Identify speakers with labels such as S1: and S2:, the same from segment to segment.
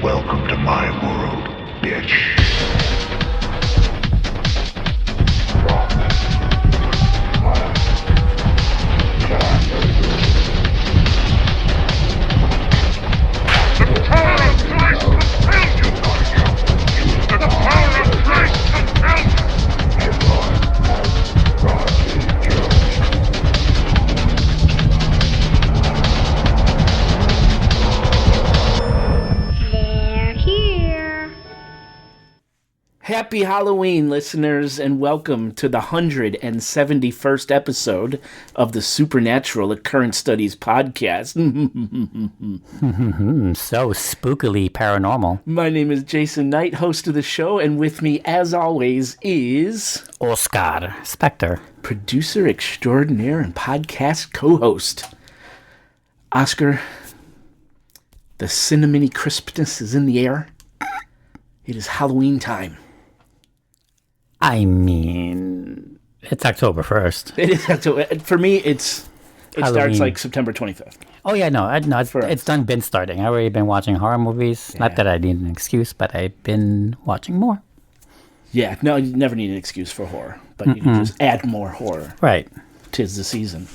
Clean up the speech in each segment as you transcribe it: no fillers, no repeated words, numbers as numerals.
S1: Welcome to my world, bitch.
S2: Happy Halloween, listeners, and welcome to the 171st episode of the Supernatural Occurrence Studies Podcast.
S3: So spookily paranormal.
S2: My name is Jason Knight, host of the show, and with me, as always, is...
S3: Oscar Spectre.
S2: Producer extraordinaire and podcast co-host. Oscar, the cinnamony crispness is in the air. It is Halloween time.
S3: I mean, it's October 1st.
S2: It is October. For me, it starts like September 25th.
S3: Oh, yeah, no, it's been starting. I've already been watching horror movies. Yeah. Not that I need an excuse, but I've been watching more.
S2: Yeah, no, you never need an excuse for horror, but you can just add more horror.
S3: Right.
S2: 'Tis the season.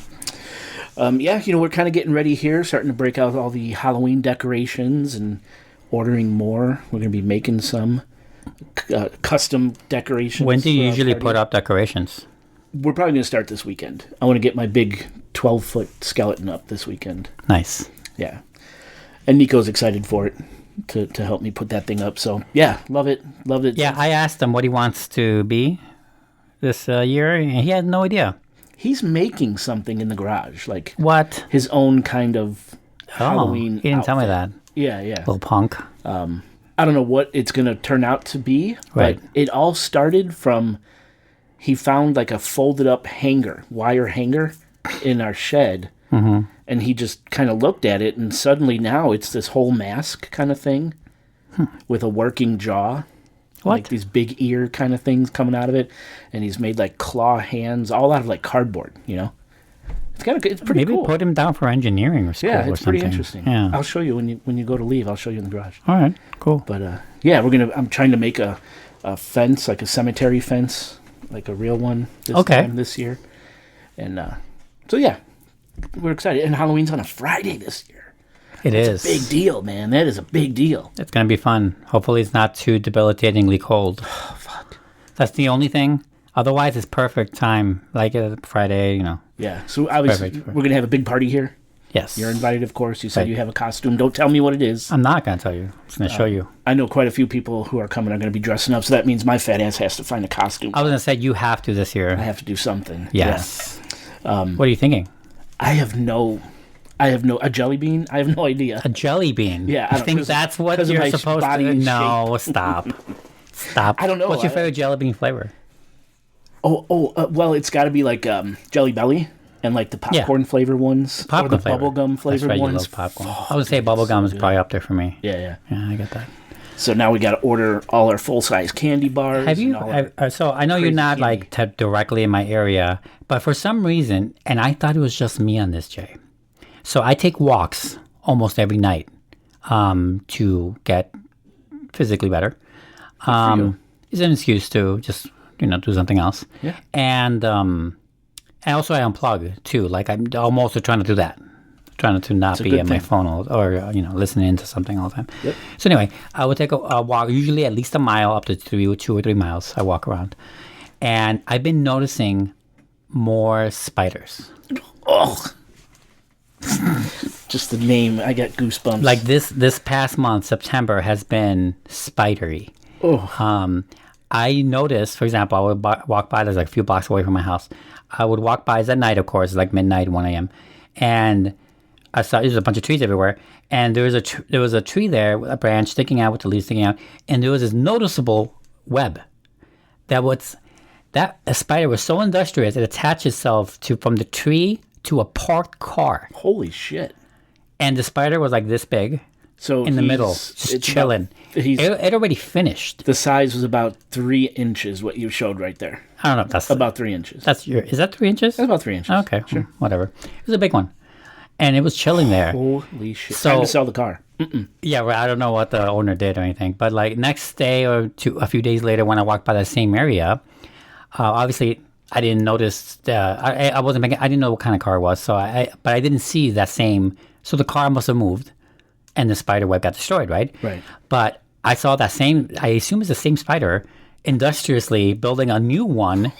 S2: We're kind of getting ready here, starting to break out all the Halloween decorations and ordering more. We're going to be making some custom decorations.
S3: When do you usually put up decorations?
S2: We're probably going to start this weekend. I want to get my big 12-foot skeleton up this weekend.
S3: Nice.
S2: Yeah. And Nico's excited for it to help me put that thing up. So, yeah, love it. Loved it.
S3: Yeah, I asked him what he wants to be this year, and he had no idea.
S2: He's making something in the garage. Like,
S3: what?
S2: His own kind of Halloween
S3: he didn't
S2: outfit.
S3: Tell me that.
S2: Yeah.
S3: Little punk.
S2: I don't know what it's going to turn out to be,
S3: right.
S2: But it all started from he found like a folded up wire hanger in our shed, and he just kind of looked at it, and suddenly now it's this whole mask kind of thing with a working jaw.
S3: What?
S2: Like these big ear kind of things coming out of it, and he's made like claw hands all out of like cardboard, you know? It's pretty cool.
S3: Maybe put him down for engineering or school.
S2: Yeah, it's
S3: or
S2: pretty
S3: something.
S2: interesting.
S3: Yeah.
S2: I'll show you when you go to leave. I'll show you in the garage.
S3: All right, cool.
S2: But I'm trying to make a fence, like a cemetery fence, like a real one this year. And so yeah, we're excited. And Halloween's on a Friday this year.
S3: It's
S2: a big deal, man. That is a big deal.
S3: It's gonna be fun. Hopefully, it's not too debilitatingly cold.
S2: Oh fuck.
S3: That's the only thing. Otherwise, it's perfect time. Like a Friday,
S2: Yeah. So obviously, we're gonna have a big party here.
S3: Yes.
S2: You're invited, of course. You said you have a costume. Don't tell me what it is.
S3: I'm not going to tell you. I'm just going to show you.
S2: I know quite a few people who are coming are going to be dressing up, so that means my fat ass has to find a costume.
S3: I was going to say you have to this year.
S2: I have to do something.
S3: Yes. Yeah. What are you thinking?
S2: A jelly bean? I have no idea.
S3: A jelly bean?
S2: Yeah.
S3: I think that's what you're supposed to do. No, stop. Stop.
S2: I don't know.
S3: What's your favorite jelly bean flavor?
S2: Well, it's got to be like Jelly Belly. And like the popcorn flavor ones, or the bubblegum flavored
S3: right,
S2: ones.
S3: You love popcorn. I would say bubblegum is probably up there for me.
S2: Yeah,
S3: I get that.
S2: So now we got to order all our full size candy bars.
S3: Have you? So I know you're not like directly in my area, but for some reason, and I thought it was just me on this, Jay. So I take walks almost every night to get physically better. It's an excuse to just do something else.
S2: Yeah.
S3: And also I unplug too. Like I'm almost trying to do that. Trying to not be at my phone or listening to something all the time.
S2: Yep.
S3: So anyway, I would take a walk, usually at least a mile up to 2 or 3 miles. I walk around. And I've been noticing more spiders.
S2: Oh. Just the name, I got goosebumps.
S3: Like this past month, September, has been spidery.
S2: Oh.
S3: I noticed, for example, I would walk by, there's like a few blocks away from my house. I would walk by, it's at night, of course, it's like midnight, 1 a.m. And I saw there's a bunch of trees everywhere. And there was a tree there with a branch sticking out with the leaves sticking out. And there was this noticeable web a spider was so industrious, it attached itself from the tree to a parked car.
S2: Holy shit.
S3: And the spider was like this big. So in the middle, just chilling. It already finished.
S2: The size was about 3 inches, what you showed right there.
S3: I don't know. That's
S2: about 3 inches.
S3: Is that 3 inches?
S2: That's about 3 inches.
S3: Okay, sure. Whatever. It was a big one. And it was chilling there.
S2: Holy shit.
S3: So,
S2: time to sell the car.
S3: Yeah, well, I don't know what the owner did or anything, but like next day or a few days later, when I walked by that same area, obviously I didn't notice. I wasn't making. I didn't know what kind of car it was, but I didn't see that same. So the car must have moved, and the spider web got destroyed, right?
S2: Right.
S3: But I saw that same. I assume it's the same spider industriously building a new one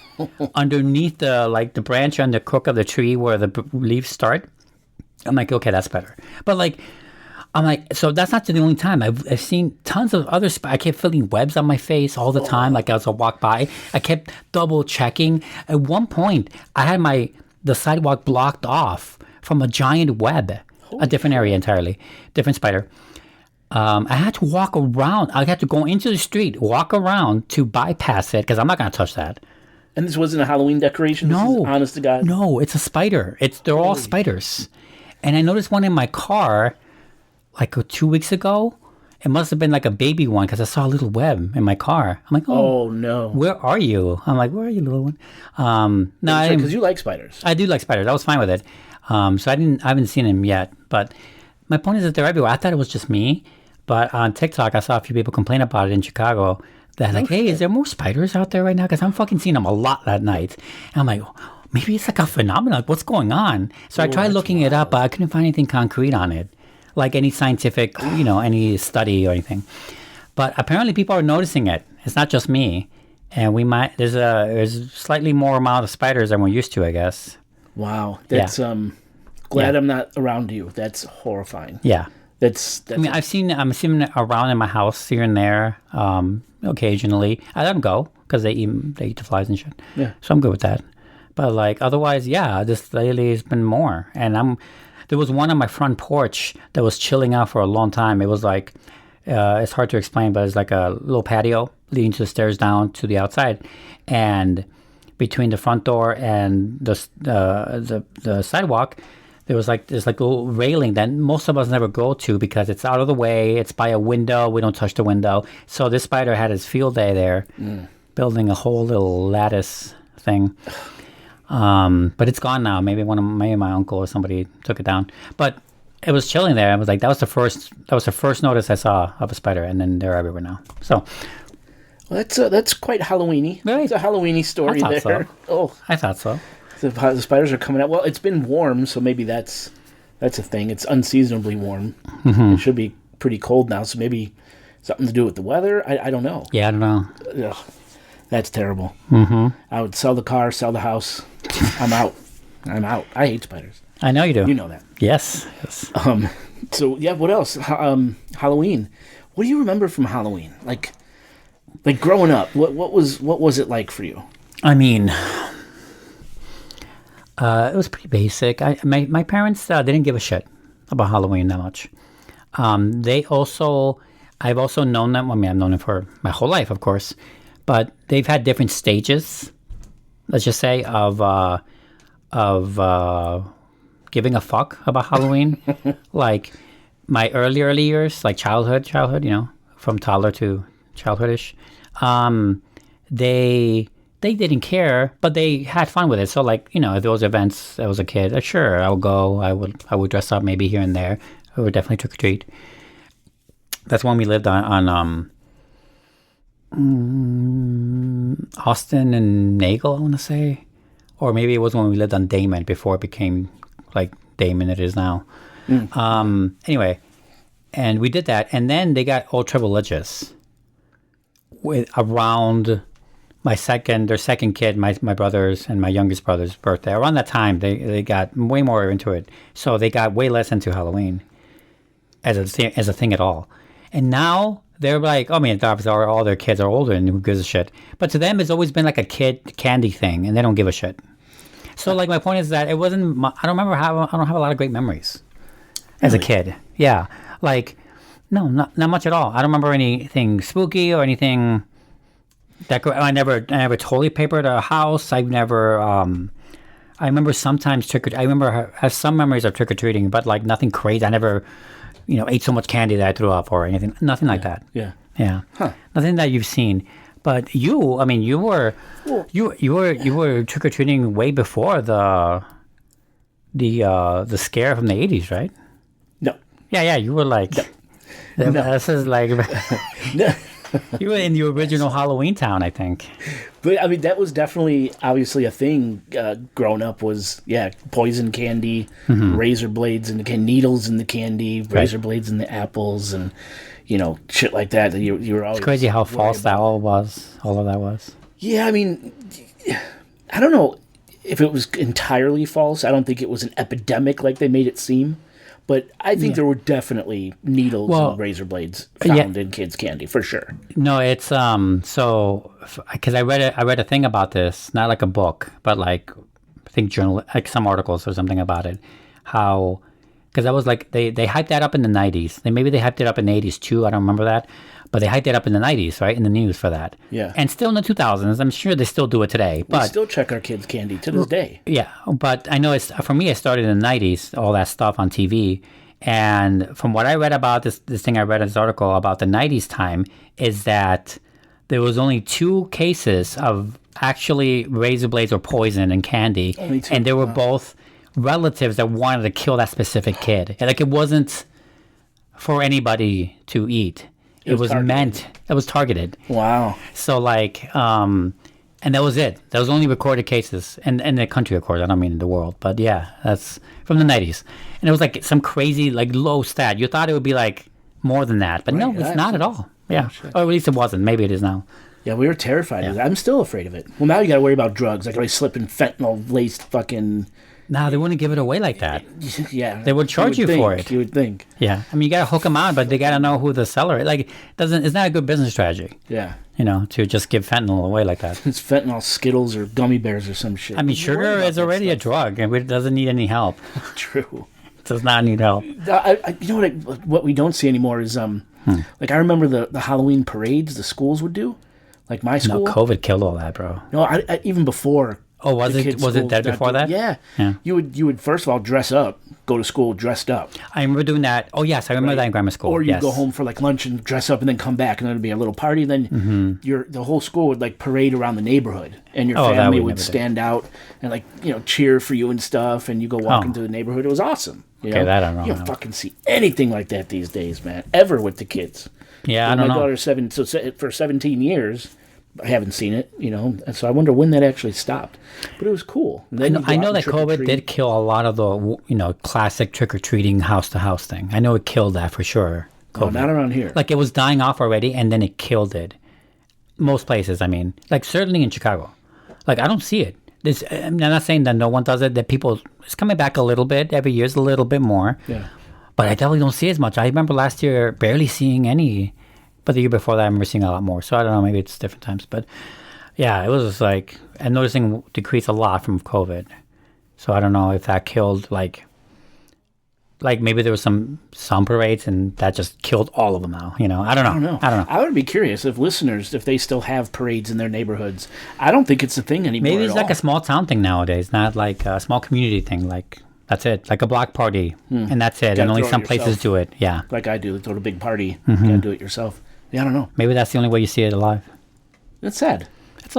S3: underneath the branch on the crook of the tree where the leaves start. I'm like, okay, that's better. But like. I'm like, so that's not the only time. I've seen tons of other I kept feeling webs on my face all the time. Like as I walk by, I kept double checking. At one point, I had the sidewalk blocked off from a giant web, a different area entirely, different spider. I had to walk around. I had to go into the street, walk around to bypass it because I'm not going to touch that.
S2: And this wasn't a Halloween decoration?
S3: No.
S2: This is honest to God?
S3: No, it's a spider. They're all spiders. And I noticed one in my car like 2 weeks ago. It must have been like a baby one because I saw a little web in my car. I'm like,
S2: oh no.
S3: Where are you? I'm like, where are you, little one? No,
S2: because you like spiders.
S3: I do like spiders. I was fine with it. So I haven't seen him yet. But my point is that they're everywhere. I thought it was just me. But on TikTok, I saw a few people complain about it in Chicago. That like, hey, is there more spiders out there right now? Because I'm fucking seeing them a lot that night. And I'm like, maybe it's like a phenomenon. What's going on? So I tried looking it up, but I couldn't find anything concrete on it. Like any scientific, any study or anything. But apparently people are noticing it. It's not just me. And there's slightly more amount of spiders than we're used to, I guess.
S2: Wow. That's, glad I'm not around you. That's horrifying.
S3: Yeah.
S2: That's
S3: I mean, I'm seeing them around in my house here and there, occasionally. I let them go because they eat the flies and shit.
S2: Yeah.
S3: So I'm good with that. But like otherwise, yeah, this lately has been more. And there was one on my front porch that was chilling out for a long time. It was like, it's hard to explain, but it's like a little patio leading to the stairs down to the outside. And between the front door and the sidewalk, there's like a little railing that most of us never go to because it's out of the way. It's by a window. We don't touch the window. So this spider had his field day there, building a whole little lattice thing. But it's gone now. Maybe my uncle or somebody took it down. But it was chilling there. I was like, that was the first notice I saw of a spider, and then they're everywhere now. So,
S2: well, that's quite Halloweeny.
S3: Right.
S2: It's a Halloweeny story there.
S3: So.
S2: Oh,
S3: I thought so.
S2: The spiders are coming out. Well, it's been warm, so maybe that's a thing. It's unseasonably warm. Mm-hmm. It should be pretty cold now, so maybe something to do with the weather. I don't know.
S3: Yeah, I don't know.
S2: Ugh, that's terrible. Mm-hmm. I would sell the car, sell the house. I'm out. I hate spiders.
S3: I know you do.
S2: You know that.
S3: Yes.
S2: So yeah, what else? Halloween. What do you remember from Halloween? Like growing up, what was it like for you?
S3: I mean, it was pretty basic. My parents didn't give a shit about Halloween that much. I've also known them. I mean, I've known them for my whole life, of course, but they've had different stages. Let's just say of giving a fuck about Halloween. Like my early years, like childhood, from toddler to childhoodish. They didn't care, but they had fun with it. So like, if there was events, I was a kid, sure, I would go. I would dress up maybe here and there. I would definitely trick or treat. That's when we lived on Austin and Nagel, I want to say. Or maybe it was when we lived on Damon before it became like Damon it is now. Anyway, and we did that. And then they got ultra religious around their second kid, my brother's and my youngest brother's birthday. Around that time, they got way more into it. So they got way less into Halloween as a thing at all. And now they're like, I mean, obviously all their kids are older and who gives a shit. But to them, it's always been like a kid candy thing, and they don't give a shit. So like my point is that it wasn't. I don't have a lot of great memories as a kid. Yeah, like no, not much at all. I don't remember anything spooky or anything. I never totally papered a house. I've never. I remember sometimes I have some memories of trick or treating, but like nothing crazy. I never, ate so much candy that I threw up or anything. Nothing like that.
S2: Yeah.
S3: Yeah. Huh. Nothing that you've seen. But you were trick or treating way before the scare from the 80s, right?
S2: No.
S3: Yeah. You were like.
S2: No.
S3: This is like
S2: No.
S3: you were in the original Halloween town, I think.
S2: But I mean, that was definitely obviously a thing growing up. Was poison candy, razor blades in the needles in the candy, razor blades in the apples, and shit like that. You were always
S3: It's crazy how false that all was. All of that was.
S2: Yeah, I mean, I don't know if it was entirely false. I don't think it was an epidemic like they made it seem. But I think there were definitely needles and razor blades found in kids' candy for sure.
S3: No, it's because I read a thing about this, not like a book, but like I think like some articles or something about it. How because I was like they hyped that up in the 90s. Maybe they hyped it up in the 80s too. I don't remember that, but they hyped it up in the 90s, right, in the news for that.
S2: Yeah,
S3: and still in the 2000s, I'm sure they still do it today. But
S2: we still check our kids' candy to this day.
S3: Yeah, but I know it's for me. It started in the 90s, all that stuff on TV. And from what I read about this thing I read in this article about the 90s time is that there was only 2 cases of actually razor blades or poison in candy.
S2: Only 2.
S3: And they were both relatives that wanted to kill that specific kid. Like it wasn't for anybody to eat. It was meant. It was targeted.
S2: Wow.
S3: So like, and that was it. That was only recorded cases in the country, of course. I don't mean in the world, but yeah, that's from the 90s. And it was like some crazy, like low stat. You thought it would be like more than that, but no, it's not at all. Yeah, or at least it wasn't. Maybe it is now.
S2: Yeah, we were terrified of it. I'm still afraid of it. Well, now you got to worry about drugs. Like, are they slipping fentanyl-laced fucking...
S3: No, they wouldn't give it away like that.
S2: Yeah.
S3: They would charge you for it.
S2: You would think.
S3: Yeah. I mean, you got to hook them on, but they got to know who the seller is. Like, it's not a good business strategy.
S2: Yeah.
S3: To just give fentanyl away like that.
S2: It's fentanyl Skittles or gummy bears or some shit.
S3: I mean, sugar is already a drug, and it doesn't need any help.
S2: True.
S3: It does not need help.
S2: You know what we don't see anymore is, like, I remember the Halloween parades the schools would do. Like my school.
S3: No, COVID killed all that, bro.
S2: No, I even before.
S3: Oh, was it dead before that?
S2: Yeah. You would first of all dress up, go to school dressed up.
S3: I remember doing that. Oh yes, I remember that in grammar school.
S2: Or you go home for like lunch and dress up and then come back and then it'd be a little party. And then the whole school would like parade around the neighborhood and your family would stand out and like cheer for you and stuff. And you go walking through the neighborhood. It was awesome.
S3: Okay, that I don't know.
S2: You don't fucking see anything like that these days, man. Ever with the kids.
S3: Yeah, I don't know.
S2: My daughter's 7, so for 17 years. I haven't seen it, and so I wonder when that actually stopped. But it was cool.
S3: I know that COVID did kill a lot of the, classic trick-or-treating house-to-house thing. I know it killed that for sure.
S2: No, not around here.
S3: Like, it was dying off already, and then it killed it. Most places, I mean. Like, certainly in Chicago. Like, I don't see it. I'm not saying that no one does it, that people... It's coming back a little bit. Every year it's a little bit more.
S2: Yeah.
S3: But I definitely don't see as much. I remember last year barely seeing any... But the year before that, I remember seeing a lot more. So I don't know, maybe it's different times. But yeah, it was just like, I'm noticing decrease a lot from COVID. So I don't know if that killed, like maybe there was some parades and that just killed all of them now. I don't know.
S2: I would be curious if listeners, if they still have parades in their neighborhoods. I don't think it's a thing anymore.
S3: Maybe it's like a small town thing nowadays, not like a small community thing. Like, that's it. Like a block party. And that's it. And only some places do it. Yeah.
S2: Like I do. Throw a big party. You gotta do it yourself. Yeah, I don't know.
S3: Maybe that's the only way you see it alive.
S2: That's sad.
S3: It's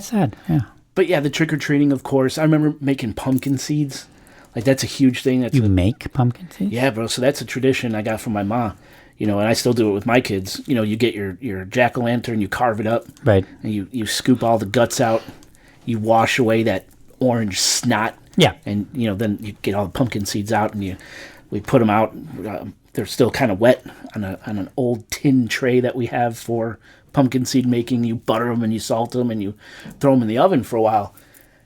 S3: sad. Yeah.
S2: But yeah, the trick-or-treating, of course. I remember making pumpkin seeds. Like, that's a huge thing.
S3: You make pumpkin seeds?
S2: Yeah, bro. So that's a tradition I got from my ma. And I still do it with my kids. You get your jack-o'-lantern, you carve it up.
S3: Right.
S2: And you scoop all the guts out. You wash away that orange snot.
S3: Yeah.
S2: And, then you get all the pumpkin seeds out and we put them out. They're still kind of wet on an old tin tray that we have for pumpkin seed making. You butter them and you salt them and you throw them in the oven for a while.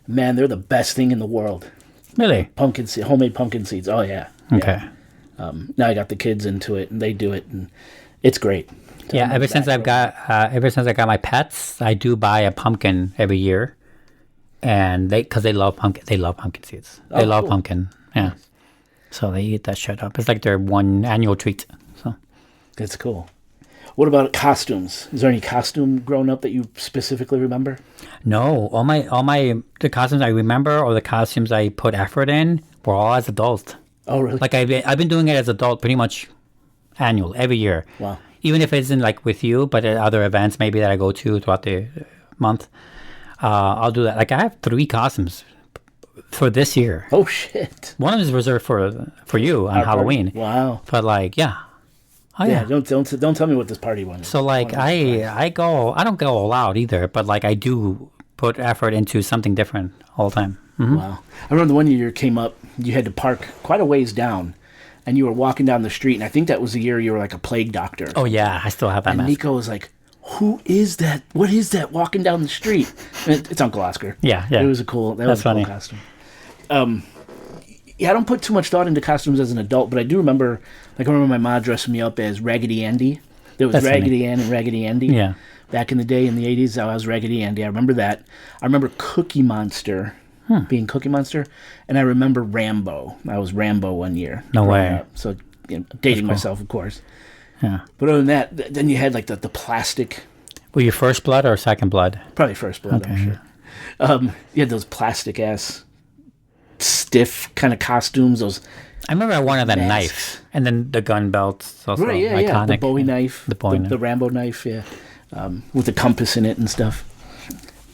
S2: Man, they're the best thing in the world.
S3: Really?
S2: Homemade pumpkin seeds. Oh, yeah.
S3: Okay.
S2: Yeah. Now I got the kids into it and they do it and it's great.
S3: Yeah, ever since I got my pets, I do buy a pumpkin every year, and because they love pumpkin seeds. They love pumpkin. Yeah. So they eat that shit up. It's like their one annual treat. So
S2: that's cool. What about costumes? Is there any costume growing up that you specifically remember?
S3: No, all the costumes I remember or the costumes I put effort in were all as adults.
S2: Oh, really?
S3: Like I've been doing it as adult pretty much annual every year.
S2: Wow.
S3: Even if it isn't like with you, but at other events maybe that I go to throughout the month, I'll do that. Like I have 3 costumes for this year.
S2: Oh shit!
S3: One of them is reserved for you on Halloween.
S2: Wow!
S3: But like, yeah, Oh
S2: Yeah,
S3: yeah.
S2: don't tell me what this party one is.
S3: So like I don't go all out either, but like I do put effort into something different all the time.
S2: Wow. I remember the one year you came up, you had to park quite a ways down, and you were walking down the street, and I think that was the year you were like a plague doctor.
S3: Oh yeah, I still have that
S2: And
S3: mask.
S2: Nico was like, "Who is that? What is that walking down the street?" And it's Uncle Oscar.
S3: Yeah.
S2: It was a cool. That was a
S3: funny.
S2: cool costume. Yeah, I don't put too much thought into costumes as an adult, but I do remember. Like I remember my mom dressing me up as Raggedy Andy. There was
S3: That's
S2: Raggedy Ann and Raggedy Andy.
S3: Yeah.
S2: Back in the day in the 80s, I was Raggedy Andy. I remember that. I remember Cookie Monster being Cookie Monster, and I remember Rambo. I was Rambo one year.
S3: No
S2: growing
S3: way.
S2: up. So dating myself, of course.
S3: Yeah.
S2: But other than that, then you had like the plastic.
S3: Were you first blood or second blood?
S2: Probably First Blood, I'm sure. You had those plastic ass, stiff kind of costumes. Those
S3: I remember I wanted that
S2: Masks.
S3: knife, and then the gun belts. Also
S2: right, yeah,
S3: iconic.
S2: the Bowie knife,
S3: The Bowie knife.
S2: the Rambo knife, yeah, with the compass in it and stuff.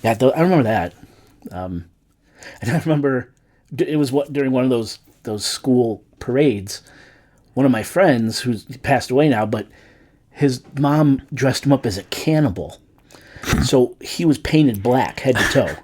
S2: Yeah, I remember that. And I remember it was during one of those school parades. One of my friends, who's passed away now, but his mom dressed him up as a cannibal. So he was painted black, head to toe.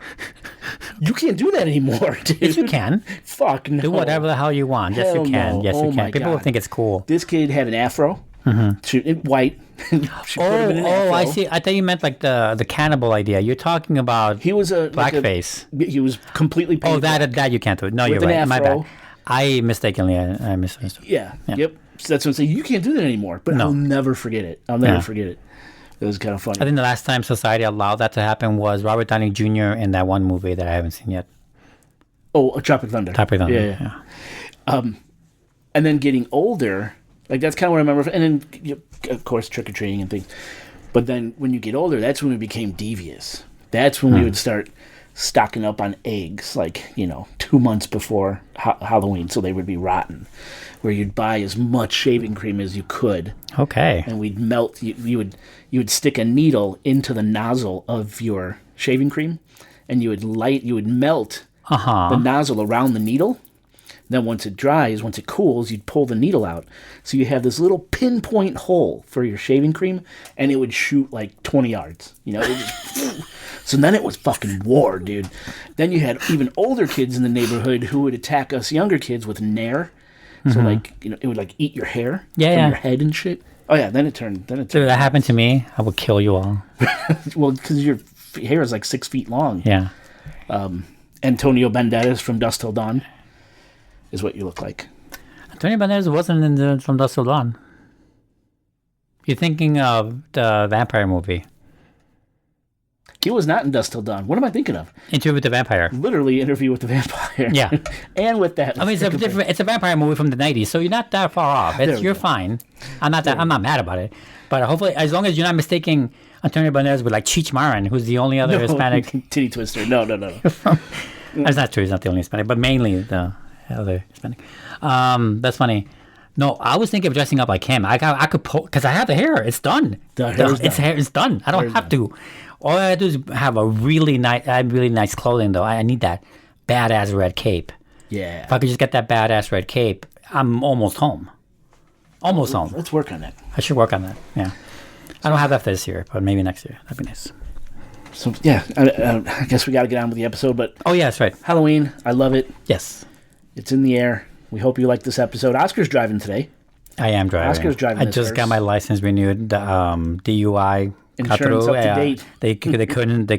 S2: You can't do that anymore, dude.
S3: Yes, you can.
S2: Fuck no.
S3: Do whatever the hell you want. Yes,
S2: Hell
S3: you can.
S2: no.
S3: Yes,
S2: Oh
S3: you
S2: my
S3: can. People will
S2: God.
S3: think it's cool.
S2: This kid had an afro, white. She put him in an afro.
S3: I see. I thought you meant like the cannibal idea. You're talking about
S2: He was a
S3: blackface.
S2: He was completely painted.
S3: Oh, that you can't do it. No, you're
S2: an
S3: right. My
S2: afro.
S3: bad. I mistakenly I misunderstood.
S2: Yeah. Yep. So that's what I'm saying. You can't do that anymore. But I'll never forget it. I'll never forget it. It was kind of funny.
S3: I think the last time society allowed that to happen was Robert Downey Jr. in that one movie that I haven't seen yet.
S2: Oh, Tropic Thunder.
S3: Tropic Thunder.
S2: Yeah. And then getting older, like that's kind of what I remember. And then, of course, trick or treating and things. But then when you get older, that's when we became devious. That's when we would start stocking up on eggs, like 2 months before Halloween, so they would be rotten. Where you'd buy as much shaving cream as you could,
S3: Okay.
S2: and we'd melt. You would stick a needle into the nozzle of your shaving cream, and you would melt the nozzle around the needle. Then once it cools, you'd pull the needle out. So you have this little pinpoint hole for your shaving cream, and it would shoot like 20 yards. So then it was fucking war, dude. Then you had even older kids in the neighborhood who would attack us younger kids with Nair. So it would like eat your hair from your head and shit. Oh yeah, then it turned.
S3: If that happened to me, I would kill you all.
S2: Well, because your hair is like 6 feet long.
S3: Yeah.
S2: Antonio Banderas from Dusk Till Dawn is what you look like.
S3: Antonio Banderas wasn't in From Dusk Till Dawn. You're thinking of the vampire movie.
S2: He was not in Dusk Till Dawn. What am I thinking of?
S3: Interview with the Vampire.
S2: Literally Interview with the Vampire.
S3: Yeah.
S2: And with that.
S3: I mean, it's a vampire movie from the 90s, so you're not that far off. You're fine. I'm not mad about it. But hopefully, as long as you're not mistaking Antonio Banderas with like Cheech Marin, who's the only other Hispanic.
S2: Titty Twister. No.
S3: That's not true. He's not the only Hispanic, but mainly the other Hispanic. That's funny. No, I was thinking of dressing up like him. I could because I have the hair. It's done. It's done. I don't have to. All I do is have really nice clothing, though. I need that badass red cape.
S2: Yeah.
S3: If I could just get that badass red cape, I'm almost home. Almost home.
S2: Let's work on that.
S3: I should work on that. Yeah. I don't have that this year, but maybe next year. That'd be nice.
S2: So yeah, I guess we got to get on with the episode. But
S3: oh yeah, that's right.
S2: Halloween, I love it.
S3: Yes.
S2: It's in the air. We hope you like this episode. Oscar's driving today.
S3: I am driving.
S2: Oscar's driving.
S3: I just got my license renewed. The DUI.
S2: Insurance up to date.
S3: They couldn't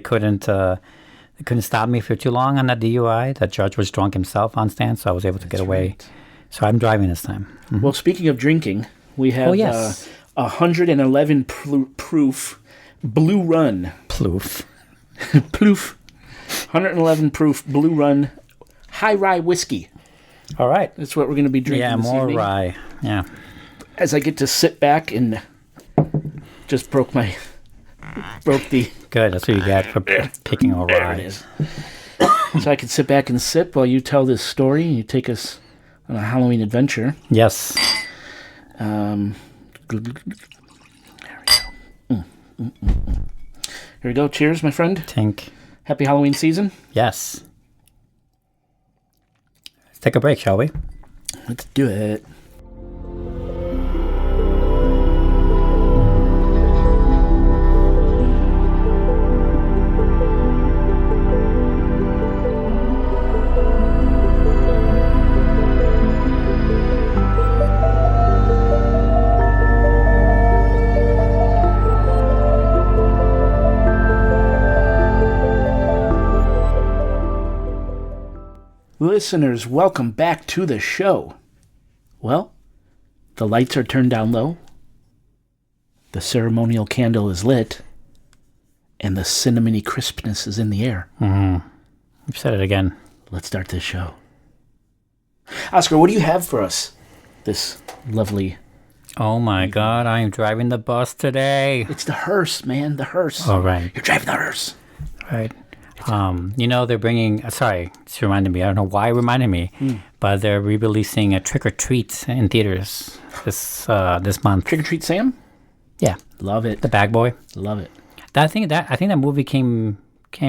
S3: stop me for too long on that DUI. The judge was drunk himself on stand, so I was able to get away. Right. So I'm driving this time. Mm-hmm.
S2: Well, speaking of drinking, we have 111 proof Blue Run.
S3: Ploof.
S2: 111 proof Blue Run high rye whiskey.
S3: All right.
S2: That's what we're going to be drinking.
S3: Yeah,
S2: this
S3: more
S2: evening.
S3: rye. Yeah.
S2: As I get to sit back and just broke the.
S3: Good. That's what you get for picking a rye.
S2: There it is. So I can sit back and sip while you tell this story and you take us on a Halloween adventure.
S3: Yes.
S2: There we go. Here we go. Cheers, my friend.
S3: Tink.
S2: Happy Halloween season.
S3: Yes. Let's take a break, shall we?
S2: Let's do it. listeners, welcome back to the show. Well, the lights are turned down low, the ceremonial candle is lit, and the cinnamony crispness is in the air.
S3: You've said it again.
S2: Let's start this show. Oscar, what do you have for us this lovely...
S3: Oh my God, I am driving the bus today.
S2: It's the hearse, man, the hearse.
S3: Oh, right.
S2: You're driving the hearse.
S3: Right. They're bringing, sorry, it's reminded me, I don't know why it reminded me, but they're re-releasing a Trick or Treat in theaters this month.
S2: Trick or Treat Sam?
S3: Yeah.
S2: Love it.
S3: The Bag Boy.
S2: Love it.
S3: I think that movie came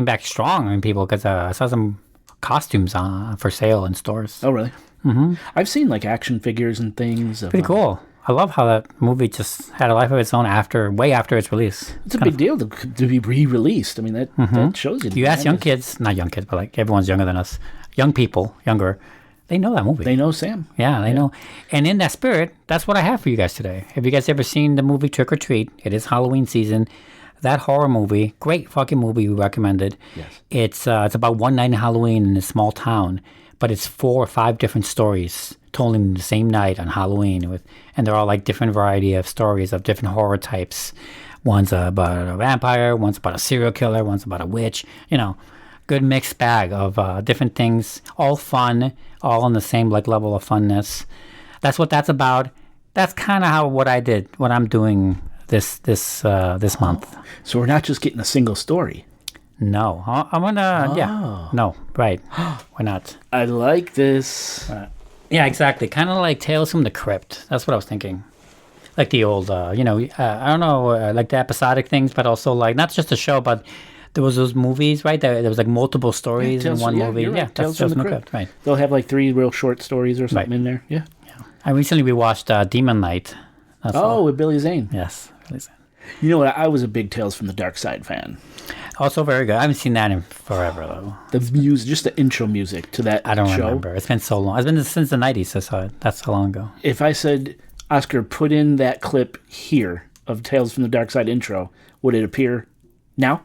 S3: back strong in people because I saw some costumes for sale in stores.
S2: Oh, really? Mm-hmm. I've seen like action figures and things.
S3: Pretty cool. I love how that movie just had a life of its own way after its release.
S2: It's a big deal to be re-released. I mean, that shows you.
S3: You ask young kids, not young kids, but like everyone's younger than us, younger, they know that movie.
S2: They know Sam.
S3: Yeah, they know. And in that spirit, that's what I have for you guys today. Have you guys ever seen the movie Trick or Treat? It is Halloween season. That horror movie, great fucking movie, we recommended.
S2: Yes.
S3: It's about one night in Halloween in a small town, but it's 4 or 5 different stories told in the same night on Halloween, and they're all like different variety of stories of different horror types. One's about a vampire, one's about a serial killer, one's about a witch. Good mixed bag of different things, all fun, all on the same like level of funness. That's what that's about. That's kind of what I'm doing this month.
S2: So we're not just getting a single story.
S3: No, I'm gonna no, right. Why not?
S2: I like this.
S3: Yeah, exactly. Kind of like Tales from the Crypt. That's what I was thinking. Like the old, I don't know, like the episodic things, but also like not just a show, but there was those movies, right? There was like multiple stories in one movie.
S2: Right.
S3: Yeah,
S2: Tales from the Crypt.
S3: Right.
S2: They'll have like 3 real short stories or something in there. Yeah.
S3: I recently rewatched Demon Knight.
S2: With Billy Zane.
S3: Yes, Billy Zane.
S2: You know what? I was a big Tales from the Dark Side fan.
S3: Also very good. I haven't seen that in forever though.
S2: The music, just the intro music to that show.
S3: I don't remember. It's been so long. It's been since the 90s. I saw it. That's so long ago.
S2: If I said, Oscar, put in that clip here of Tales from the Dark Side intro, would it appear now?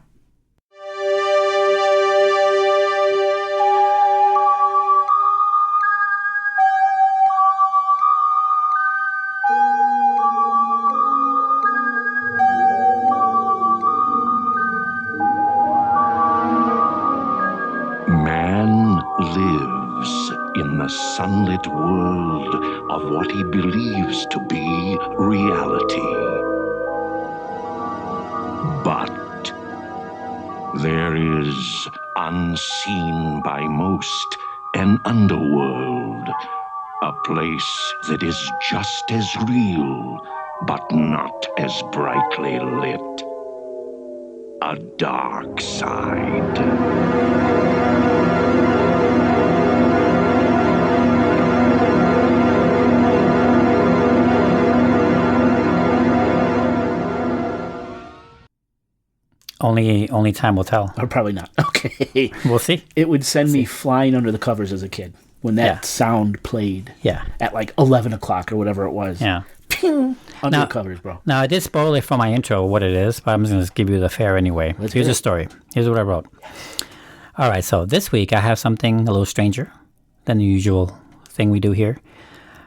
S1: Sunlit world of what he believes to be reality. But there is, unseen by most, an underworld, a place that is just as real, but not as brightly lit. A dark side.
S3: Only time will tell.
S2: Or probably not. Okay.
S3: We'll see.
S2: It would send me flying under the covers as a kid when that sound played.
S3: Yeah.
S2: At like 11 o'clock or whatever it was.
S3: Yeah.
S2: Pew! Under the covers, bro.
S3: Now, I did spoil it for my intro, what it is, but I'm just going to give you the fare anyway. Here's the story. Here's what I wrote. All right, so this week I have something a little stranger than the usual thing we do here.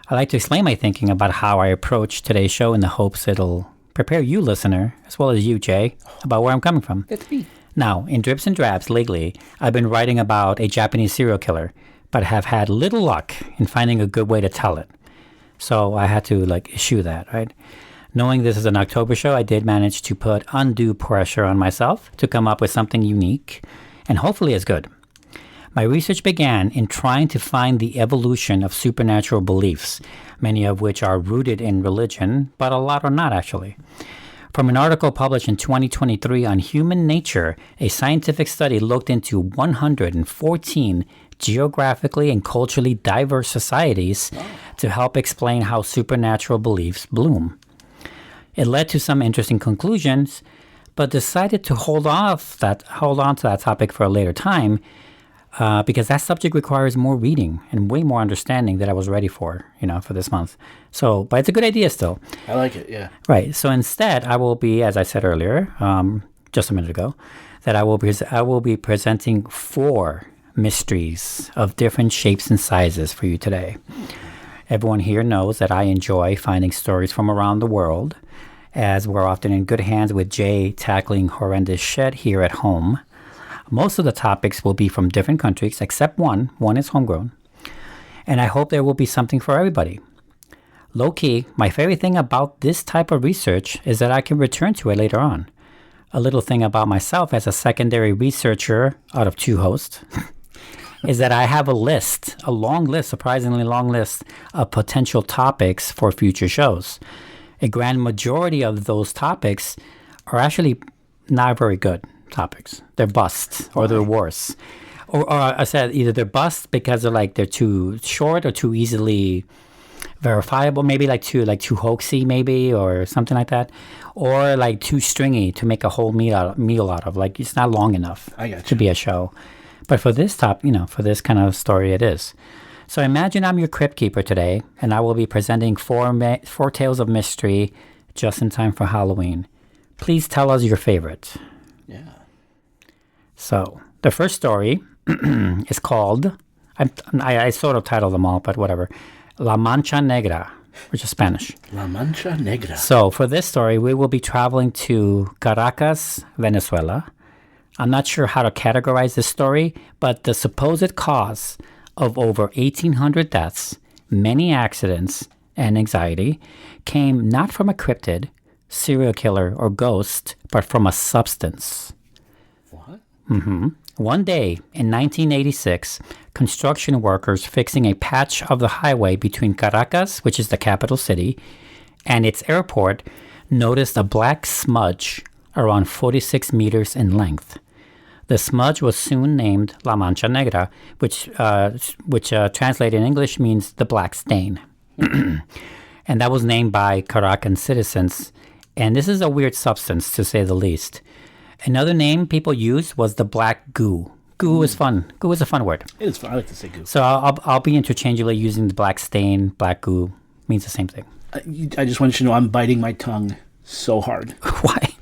S3: I like to explain my thinking about how I approach today's show in the hopes it'll prepare you, listener, as well as you, Jay, about where I'm coming from.
S2: That's me.
S3: Now, in drips and drabs lately, I've been writing about a Japanese serial killer, but have had little luck in finding a good way to tell it. So I had to issue that, right? Knowing this is an October show, I did manage to put undue pressure on myself to come up with something unique and hopefully as good. My research began in trying to find the evolution of supernatural beliefs, many of which are rooted in religion, but a lot are not actually. From an article published in 2023 on Human Nature, a scientific study looked into 114 geographically and culturally diverse societies to help explain how supernatural beliefs bloom. It led to some interesting conclusions, but decided to hold on to that topic for a later time, because that subject requires more reading and way more understanding that I was ready for this month. So, but it's a good idea still.
S2: I like it, yeah.
S3: Right. So instead, I will be, as I said earlier, just a minute ago, that I will be presenting 4 mysteries of different shapes and sizes for you today. Everyone here knows that I enjoy finding stories from around the world, as we're often in good hands with Jay tackling horrendous shit here at home. Most of the topics will be from different countries, except one. One is homegrown. And I hope there will be something for everybody. Low-key, my favorite thing about this type of research is that I can return to it later on. A little thing about myself as a secondary researcher out of 2 hosts is that I have a long list, surprisingly long list of potential topics for future shows. A grand majority of those topics are actually not very good topics. They're busts or they're worse. Or I said either they're busts because they're too short or too easily verifiable, maybe too hoaxy maybe or something like that, or too stringy to make a whole meal out of. It's not long enough to be a show. But for this for this kind of story it is. So imagine I'm your crypt keeper today, and I will be presenting 4 tales of mystery just in time for Halloween. Please tell us your favorite.
S2: Yeah.
S3: So the first story is called, I sort of titled them all, but whatever, La Mancha Negra, which is Spanish.
S2: La Mancha Negra.
S3: So for this story, we will be traveling to Caracas, Venezuela. I'm not sure how to categorize this story, but the supposed cause of over 1,800 deaths, many accidents, and anxiety came not from a cryptid, serial killer, or ghost, but from a substance.
S2: What?
S3: Mm-hmm. One day in 1986, construction workers fixing a patch of the highway between Caracas, which is the capital city, and its airport, noticed a black smudge around 46 meters in length. The smudge was soon named La Mancha Negra, which translated in English means the black stain. And that was named by Caracan citizens. And this is a weird substance, to say the least. Another name people used was the black goo. Goo is fun. Goo is a fun word.
S2: It is fun. I like to say goo.
S3: So I'll be interchangeably using the black stain, black goo. Means the same thing.
S2: I just want you to know I'm biting my tongue so hard.
S3: Why?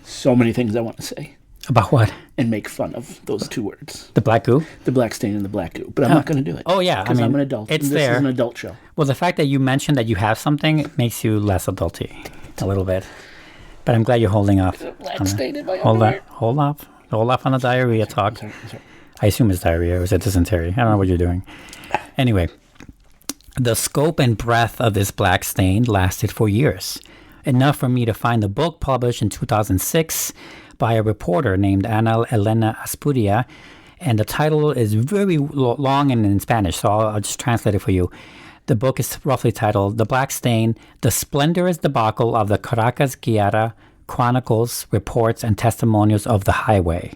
S2: So many things I want to say.
S3: About what?
S2: And make fun of those 2 words.
S3: The black goo?
S2: The black stain and the black goo. But I'm not going to do it.
S3: Oh, yeah.
S2: Because I'm an adult.
S3: It's
S2: this
S3: there.
S2: is an adult show.
S3: Well, the fact that you mentioned that you have something makes you less adulty. A little bit. But I'm glad you're holding off.
S2: Black stain in my
S3: underwear. Hold off on the diarrhea talk.
S2: I'm sorry.
S3: I assume it's diarrhea or is it dysentery? I don't know what you're doing. Anyway, the scope and breadth of this black stain lasted for years. Enough for me to find the book published in 2006 by a reporter named Ana Elena Aspudia. And the title is very long and in Spanish, so I'll just translate it for you. The book is roughly titled The Black Stain, The Splendorous Debacle of the Caracas Guiara Chronicles, Reports, and Testimonials of the Highway.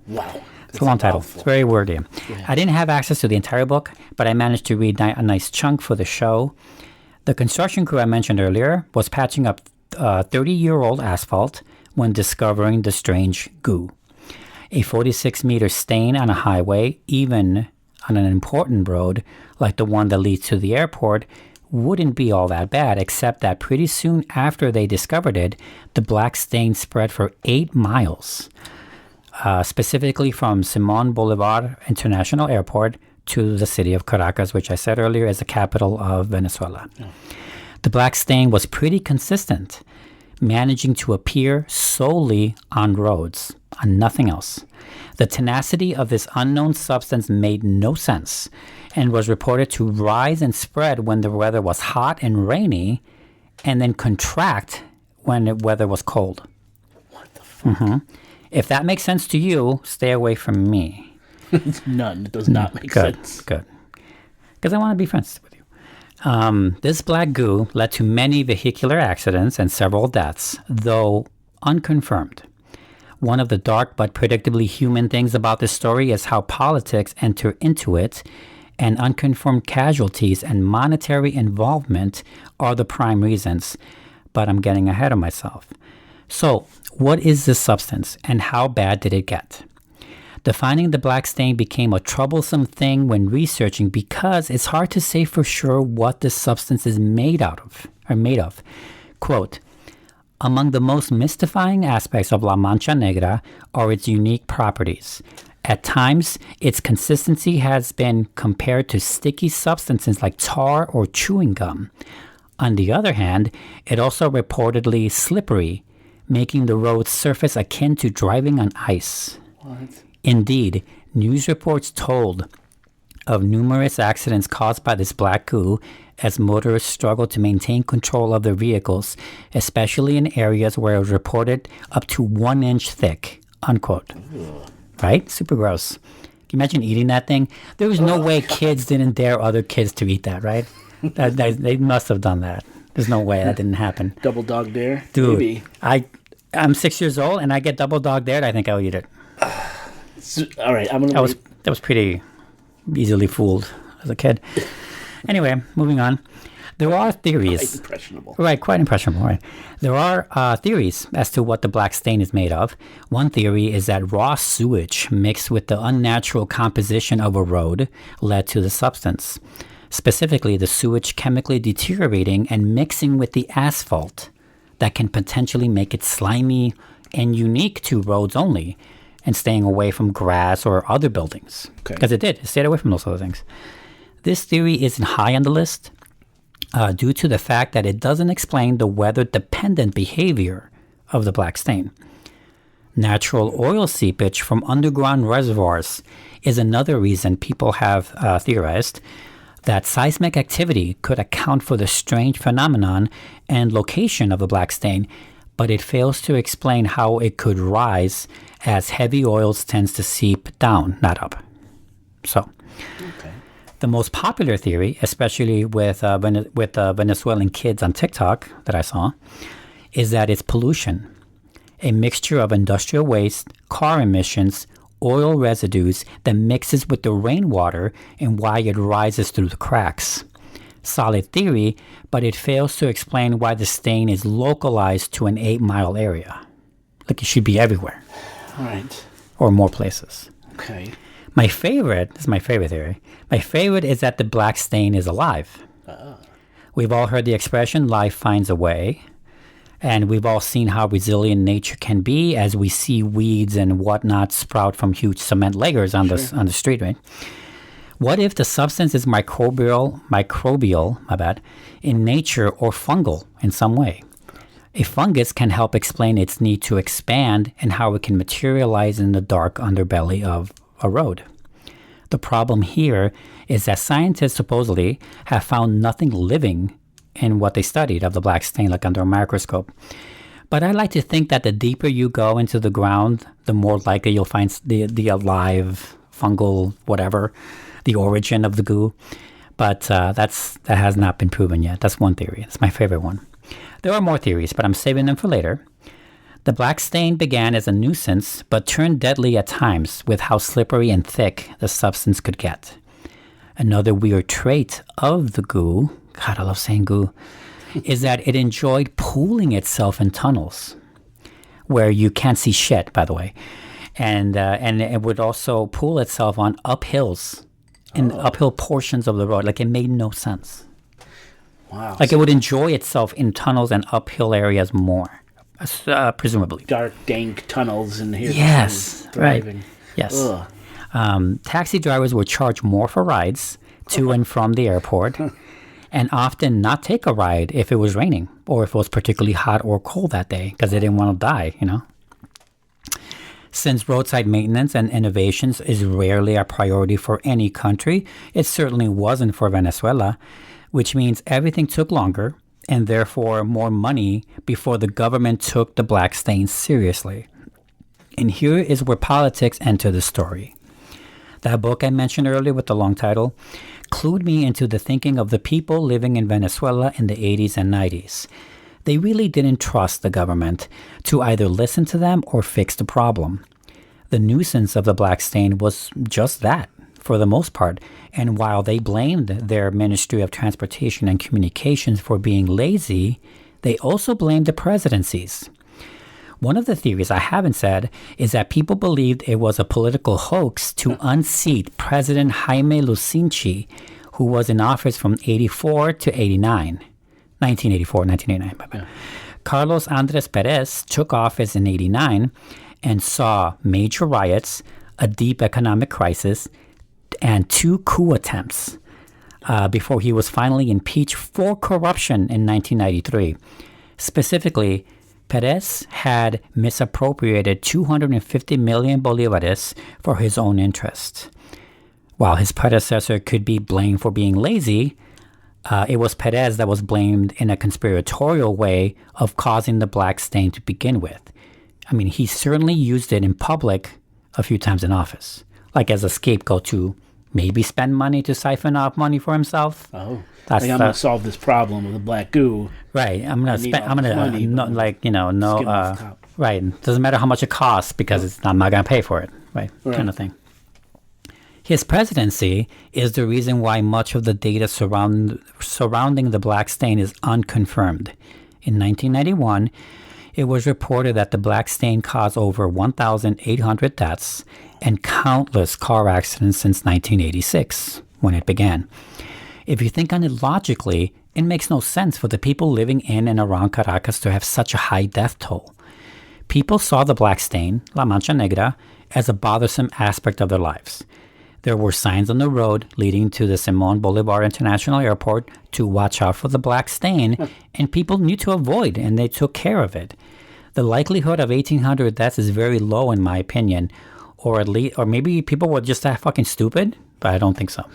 S2: Wow.
S3: It's a long title. It's very wordy.
S2: Yeah.
S3: I didn't have access to the entire book, but I managed to read a nice chunk for the show. The construction crew I mentioned earlier was patching up 30-year-old asphalt when discovering the strange goo. A 46-meter stain on a highway, even on an important road like the one that leads to the airport, wouldn't be all that bad, except that pretty soon after they discovered it, the black stain spread for 8 miles, specifically from Simón Bolívar International Airport to the city of Caracas, which I said earlier is the capital of Venezuela. Oh. The black stain was pretty consistent, managing to appear solely on roads, on nothing else. The tenacity of this unknown substance made no sense and was reported to rise and spread when the weather was hot and rainy and then contract when the weather was cold.
S2: What the fuck?
S3: Mm-hmm. If that makes sense to you, stay away from me.
S2: None. It does not make sense.
S3: Good. Because I want to be friends with you. This black goo led to many vehicular accidents and several deaths, though unconfirmed. One of the dark but predictably human things about this story is how politics enter into it, and unconfirmed casualties and monetary involvement are the prime reasons. But I'm getting ahead of myself. So, what is this substance, and how bad did it get? Defining the black stain became a troublesome thing when researching because it's hard to say for sure what this substance is made of. Quote, among the most mystifying aspects of La Mancha Negra are its unique properties. At times, its consistency has been compared to sticky substances like tar or chewing gum. On the other hand, it also reportedly slippery, making the road's surface akin to driving on ice.
S2: What?
S3: Indeed, news reports told of numerous accidents caused by this black goo as motorists struggled to maintain control of their vehicles, especially in areas where it was reported up to 1 inch thick, unquote.
S2: Ugh.
S3: Right? Super gross. Can you imagine eating that thing? There was no way kids didn't dare other kids to eat that, right? They must have done that. There's no way that didn't happen.
S2: Double dog dare?
S3: Dude,
S2: Maybe.
S3: I'm 6 years old and I get double dog dared, I think I'll eat it.
S2: All right, I'm gonna.
S3: That was pretty easily fooled as a kid. Anyway, moving on. There are theories.
S2: Quite impressionable.
S3: Right, quite impressionable, right. There are theories as to what the black stain is made of. One theory is that raw sewage mixed with the unnatural composition of a road led to the substance. Specifically, the sewage chemically deteriorating and mixing with the asphalt that can potentially make it slimy and unique to roads only, and staying away from grass or other buildings. Because it stayed away from those other things. This theory isn't high on the list due to the fact that it doesn't explain the weather-dependent behavior of the black stain. Natural oil seepage from underground reservoirs is another reason people have theorized that seismic activity could account for the strange phenomenon and location of the black stain, but it fails to explain how it could rise as heavy oils tends to seep down, not up. So, the most popular theory, especially with Venezuelan kids on TikTok that I saw, is that it's pollution, a mixture of industrial waste, car emissions, oil residues that mixes with the rainwater and why it rises through the cracks. Solid theory, but it fails to explain why the stain is localized to an 8-mile area. Like it should be everywhere.
S2: All right.
S3: Or more places.
S2: Okay.
S3: This is my favorite theory. My favorite is that the black stain is alive. We've all heard the expression, life finds a way. And we've all seen how resilient nature can be as we see weeds and whatnot sprout from huge cement layers on the street, right? What if the substance is microbial, in nature or fungal in some way? A fungus can help explain its need to expand and how it can materialize in the dark underbelly of a road. The problem here is that scientists supposedly have found nothing living in what they studied of the black stain, like under a microscope. But I like to think that the deeper you go into the ground, the more likely you'll find the alive, fungal, whatever, the origin of the goo. But that has not been proven yet. That's one theory. It's my favorite one. There are more theories, but I'm saving them for later. The black stain began as a nuisance, but turned deadly at times with how slippery and thick the substance could get. Another weird trait of the goo, God, I love saying goo, is that it enjoyed pooling itself in tunnels where you can't see shit, by the way. And it would also pool itself on uphills, in uphill portions of the road. Like, it made no sense.
S2: Wow.
S3: Like, it would enjoy itself in tunnels and uphill areas more, presumably.
S2: Dark, dank tunnels and here.
S3: Yes, right. Yes.
S2: Ugh.
S3: Taxi drivers would charge more for rides to and from the airport, and often not take a ride if it was raining or if it was particularly hot or cold that day because they didn't want to die, you know. Since roadside maintenance and innovations is rarely a priority for any country, it certainly wasn't for Venezuela, which means everything took longer and therefore more money before the government took the black stain seriously. And here is where politics enter the story. That book I mentioned earlier with the long title clued me into the thinking of the people living in Venezuela in the 80s and 90s. They really didn't trust the government to either listen to them or fix the problem. The nuisance of the black stain was just that, for the most part, and while they blamed their Ministry of Transportation and Communications for being lazy, they also blamed the presidencies. One of the theories I haven't said is that people believed it was a political hoax to unseat President Jaime Lucinchi, who was in office from 1984 to 1989. Carlos Andres Perez took office in 1989 and saw major riots, a deep economic crisis, and 2 coup attempts before he was finally impeached for corruption in 1993. Specifically, Perez had misappropriated 250 million bolivares for his own interest. While his predecessor could be blamed for being lazy, it was Perez that was blamed in a conspiratorial way of causing the black stain to begin with. I mean, he certainly used it in public a few times in office, like as a scapegoat to maybe spend money to siphon off money for himself.
S2: Oh, I'm going to solve this problem with the black goo.
S3: Right. I'm going to spend, right. Doesn't matter how much it costs because I'm not going to pay for it. Right. Kind of thing. His presidency is the reason why much of the data surrounding the black stain is unconfirmed. In 1991, it was reported that the black stain caused over 1,800 deaths and countless car accidents since 1986, when it began. If you think on it logically, it makes no sense for the people living in and around Caracas to have such a high death toll. People saw the black stain, La Mancha Negra, as a bothersome aspect of their lives. There were signs on the road leading to the Simón Bolívar International Airport to watch out for the black stain, and people knew to avoid, and they took care of it. The likelihood of 1,800 deaths is very low, in my opinion, or maybe people were just that fucking stupid, but I don't think so.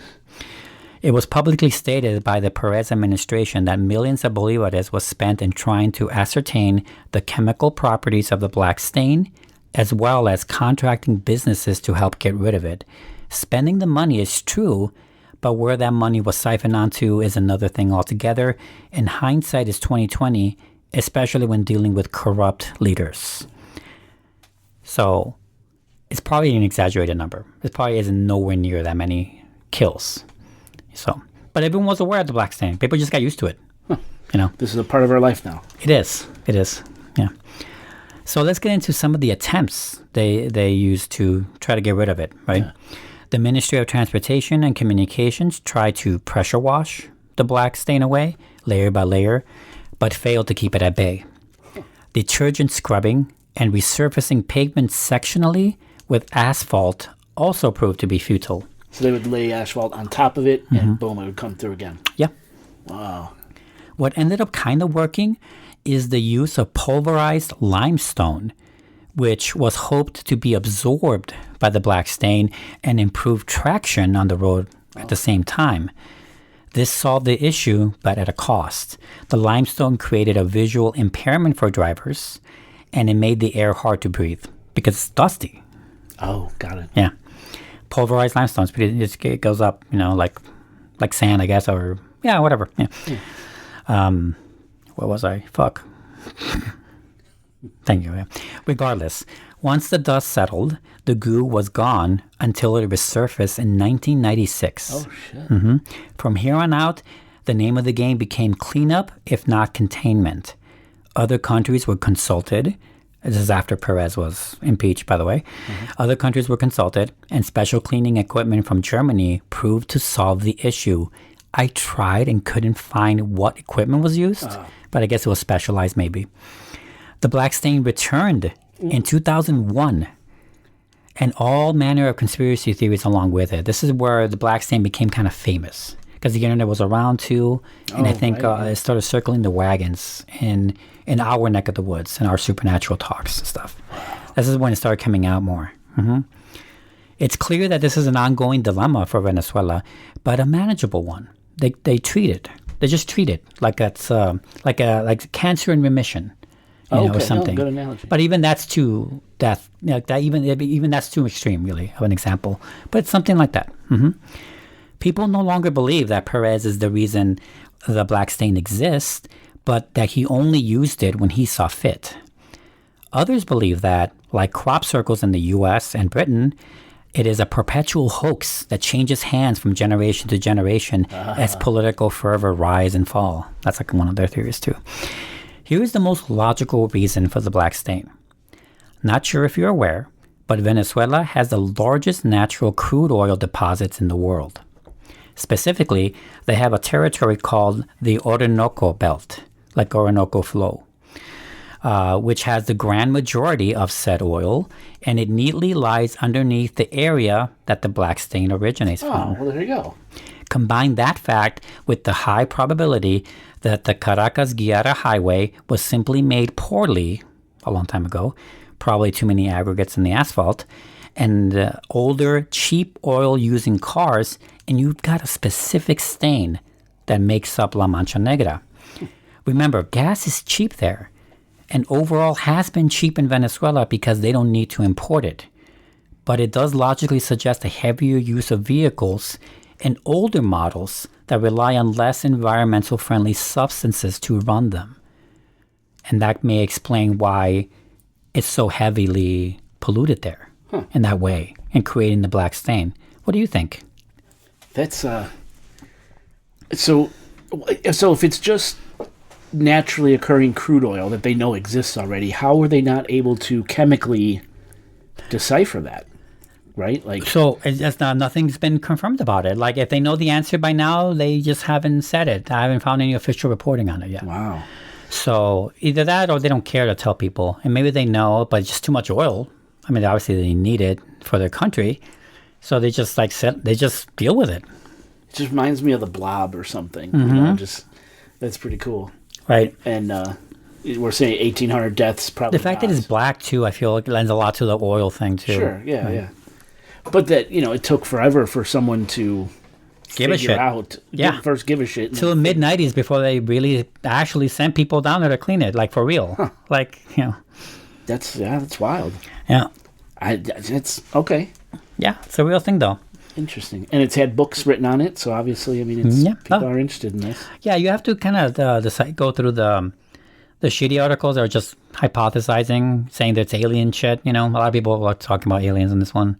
S3: It was publicly stated by the Perez administration that millions of bolívares was spent in trying to ascertain the chemical properties of the black stain, as well as contracting businesses to help get rid of it. Spending the money is true, but where that money was siphoned onto is another thing altogether, and hindsight is 20/20, especially when dealing with corrupt leaders. So it's probably an exaggerated number. It probably isn't nowhere near that many kills. So, but everyone was aware of the black stain. People just got used to it.
S2: This is a part of our life now.
S3: It is. Yeah. So let's get into some of the attempts they used to try to get rid of it, right? Yeah. The Ministry of Transportation and Communications tried to pressure wash the black stain away, layer by layer, but failed to keep it at bay. Detergent scrubbing and resurfacing pavement sectionally with asphalt also proved to be futile.
S2: So they would lay asphalt on top of it, and boom, it would come through again.
S3: Yeah.
S2: Wow.
S3: What ended up kind of working is the use of pulverized limestone, which was hoped to be absorbed by the black stain and improve traction on the road at the same time. This solved the issue, but at a cost. The limestone created a visual impairment for drivers, and it made the air hard to breathe because it's dusty.
S2: Oh, got it.
S3: Yeah. Pulverized limestone, it goes up, like sand, I guess, or, whatever. Yeah. Where was I? Fuck. Thank you. Yeah. Regardless, once the dust settled, the goo was gone until it resurfaced in 1996.
S2: Oh, shit.
S3: From here on out, the name of the game became cleanup, if not containment. Other countries were consulted. This is after Perez was impeached, by the way. Other countries were consulted, and special cleaning equipment from Germany proved to solve the issue. I tried and couldn't find what equipment was used, but I guess it was specialized maybe. The black stain returned in 2001, and all manner of conspiracy theories along with it. This is where the black stain became kind of famous, because the internet was around too, and I think it started circling the wagons in our neck of the woods, in our supernatural talks and stuff. This is when it started coming out more. It's clear that this is an ongoing dilemma for Venezuela, but a manageable one. They treat it. They just treat it like it's like cancer in remission. Or something.
S2: No, good analogy.
S3: But even that's too even that's too extreme, really, of an example. But it's something like that. People no longer believe that Perez is the reason the black stain exists, but that he only used it when he saw fit. Others believe that, like crop circles in the U.S. and Britain, it is a perpetual hoax that changes hands from generation to generation as political fervor rise and fall. That's like one of their theories too. Here's the most logical reason for the black stain. Not sure if you're aware, but Venezuela has the largest natural crude oil deposits in the world. Specifically, they have a territory called the Orinoco Belt, like Orinoco Flow. which has the grand majority of said oil, and it neatly lies underneath the area that the black stain originates from.
S2: Oh, well, there you go.
S3: Combine that fact with the high probability that the Caracas-Guiara highway was simply made poorly a long time ago, probably too many aggregates in the asphalt, and older, cheap oil-using cars, and you've got a specific stain that makes up La Mancha Negra. Remember, gas is cheap there, and overall has been cheap in Venezuela because they don't need to import it. But it does logically suggest a heavier use of vehicles and older models that rely on less environmental friendly substances to run them. And that may explain why it's so heavily polluted there in that way and creating the black stain. What do you think?
S2: That's so if it's just naturally occurring crude oil that they know exists already, how are they not able to chemically decipher that? Right? Like,
S3: so it's not, nothing's been confirmed about it. Like, if they know the answer by now, they just haven't said it. I haven't found any official reporting on it yet.
S2: wow.
S3: So either that or they don't care to tell people. And maybe they know, but it's just too much oil. I mean, obviously they need it for their country. So they just they just deal with it.
S2: It just reminds me of the Blob or something. You know, that's pretty cool.
S3: Right.
S2: And we're saying 1,800 deaths probably.
S3: The fact that it's black too, I feel like lends a lot to the oil thing too.
S2: Sure, yeah, yeah. But that, it took forever for someone to
S3: give a shit.
S2: First give a shit.
S3: Till the mid-90s before they really actually sent people down there to clean it, like for real. Huh. Like,
S2: That's wild.
S3: Yeah.
S2: It's okay.
S3: Yeah, it's a real thing though.
S2: Interesting. And it's had books written on it, so obviously, I mean, people are interested in this.
S3: Yeah, you have to kind of go through the shitty articles that are just hypothesizing, saying that it's alien shit. A lot of people are talking about aliens in this one.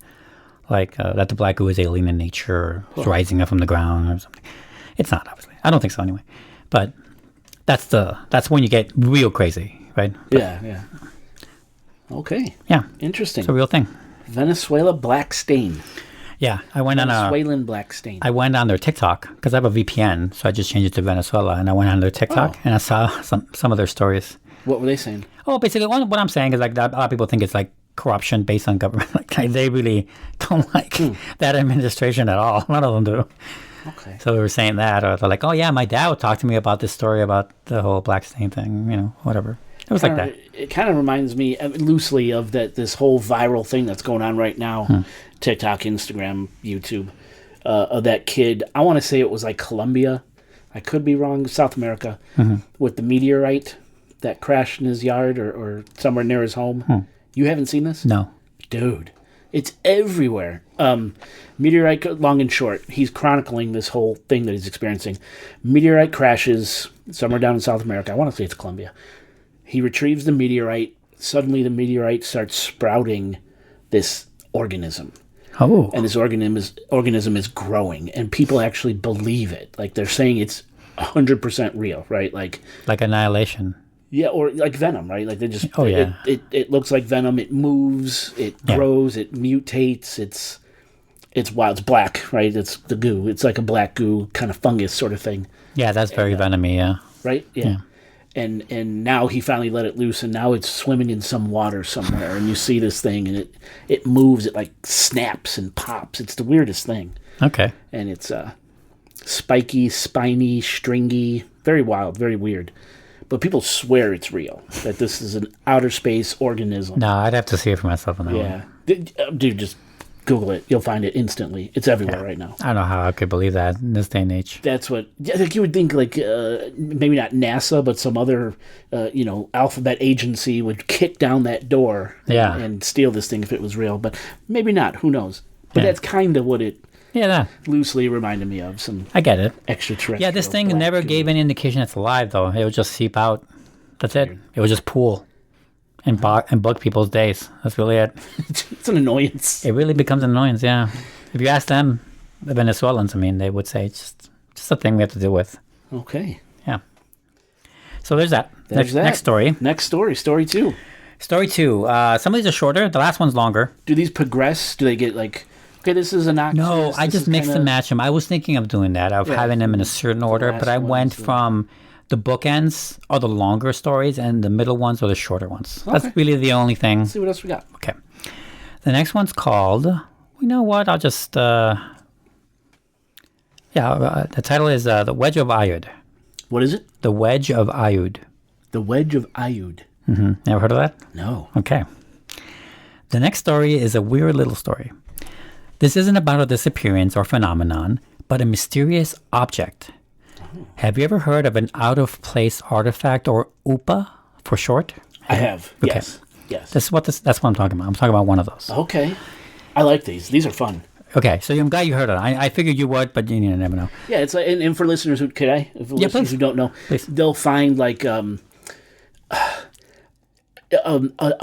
S3: Like that the black goo is alien in nature, or it's rising up from the ground or something. It's not, obviously. I don't think so anyway. But that's when you get real crazy, right? But,
S2: yeah. Okay.
S3: Yeah.
S2: Interesting.
S3: It's a real thing.
S2: Venezuela black stain.
S3: Yeah, I went
S2: Venezuelan black stain.
S3: I went on their TikTok because I have a VPN, so I just changed it to Venezuela, and I went on their TikTok and I saw some of their stories.
S2: What were they saying?
S3: Oh, basically, what I'm saying is like a lot of people think it's like corruption based on government. Like they really don't like that administration at all. None of them do.
S2: Okay.
S3: So we were saying that, or they're like, oh yeah, my dad would talk to me about this story about the whole black stain thing. Whatever. It was like that.
S2: It kind of reminds me loosely of this whole viral thing that's going on right now. TikTok, Instagram, YouTube, of that kid. I want to say it was like Colombia. I could be wrong. South America, with the meteorite that crashed in his yard or somewhere near his home. You haven't seen this?
S3: No.
S2: Dude, it's everywhere. Meteorite, long and short, he's chronicling this whole thing that he's experiencing. Meteorite crashes somewhere down in South America. I want to say it's Colombia. He retrieves the meteorite. Suddenly the meteorite starts sprouting this organism.
S3: Oh.
S2: And this organism is growing, and people actually believe it. Like, they're saying it's 100% real, right? Like
S3: Annihilation.
S2: Yeah, or like venom, right? Like they just it looks like venom. It moves, it grows, it mutates. It's wild. It's black, right? It's the goo. It's like a black goo kind of fungus sort of thing.
S3: Yeah, that's very venomy. Yeah.
S2: Right. Yeah. And now he finally let it loose, and now it's swimming in some water somewhere, and you see this thing, and it moves. It like snaps and pops. It's the weirdest thing.
S3: Okay.
S2: And it's spiky, spiny, stringy, very wild, very weird. But people swear it's real, that this is an outer space organism.
S3: No, I'd have to see it for myself on that one.
S2: Yeah. Dude, just Google it. You'll find it instantly. It's everywhere right now.
S3: I don't know how I could believe that in this day and age.
S2: That's what... Like you would think, like, maybe not NASA, but some other, alphabet agency would kick down that door and steal this thing if it was real. But maybe not. Who knows? But that's kind of what it...
S3: Yeah,
S2: loosely reminded me of some.
S3: I get it.
S2: Extraterrestrial.
S3: Yeah, this thing never gave any indication it's alive, though. It would just seep out. That's it. It would just pool and bug people's days. That's really it.
S2: It's an annoyance.
S3: It really becomes an annoyance. Yeah. If you ask them, the Venezuelans, they would say it's just a thing we have to deal with.
S2: Okay.
S3: Yeah. So there's that. Next story.
S2: Next story. Story 2.
S3: Story 2. Some of these are shorter. The last one's longer.
S2: Do these progress? Do they get like? Okay, this is innocuous.
S3: No, I just mix and match them. I was thinking of doing that, of having them in a certain order, but I went from The bookends are the longer stories, and the middle ones are the shorter ones. Okay. That's really the only thing.
S2: Let's see what else we got.
S3: Okay. The next one's called, you know what? I'll just, the title is The Wedge of Ayud.
S2: What is it?
S3: The Wedge of Ayud.
S2: The Wedge of Ayud.
S3: Mm-hmm. Never heard of that?
S2: No.
S3: Okay. The next story is a weird little story. This isn't about a disappearance or phenomenon, but a mysterious object. Have you ever heard of an out-of-place artifact, or UPA for short?
S2: I have.
S3: Okay.
S2: Yes.
S3: That's what I'm talking about. I'm talking about one of those.
S2: Okay. I like these. These are fun.
S3: Okay, so I'm glad you heard it. I figured you would, but you never know.
S2: Yeah, it's like, and for listeners who listeners who don't know,
S3: please.
S2: They'll find like a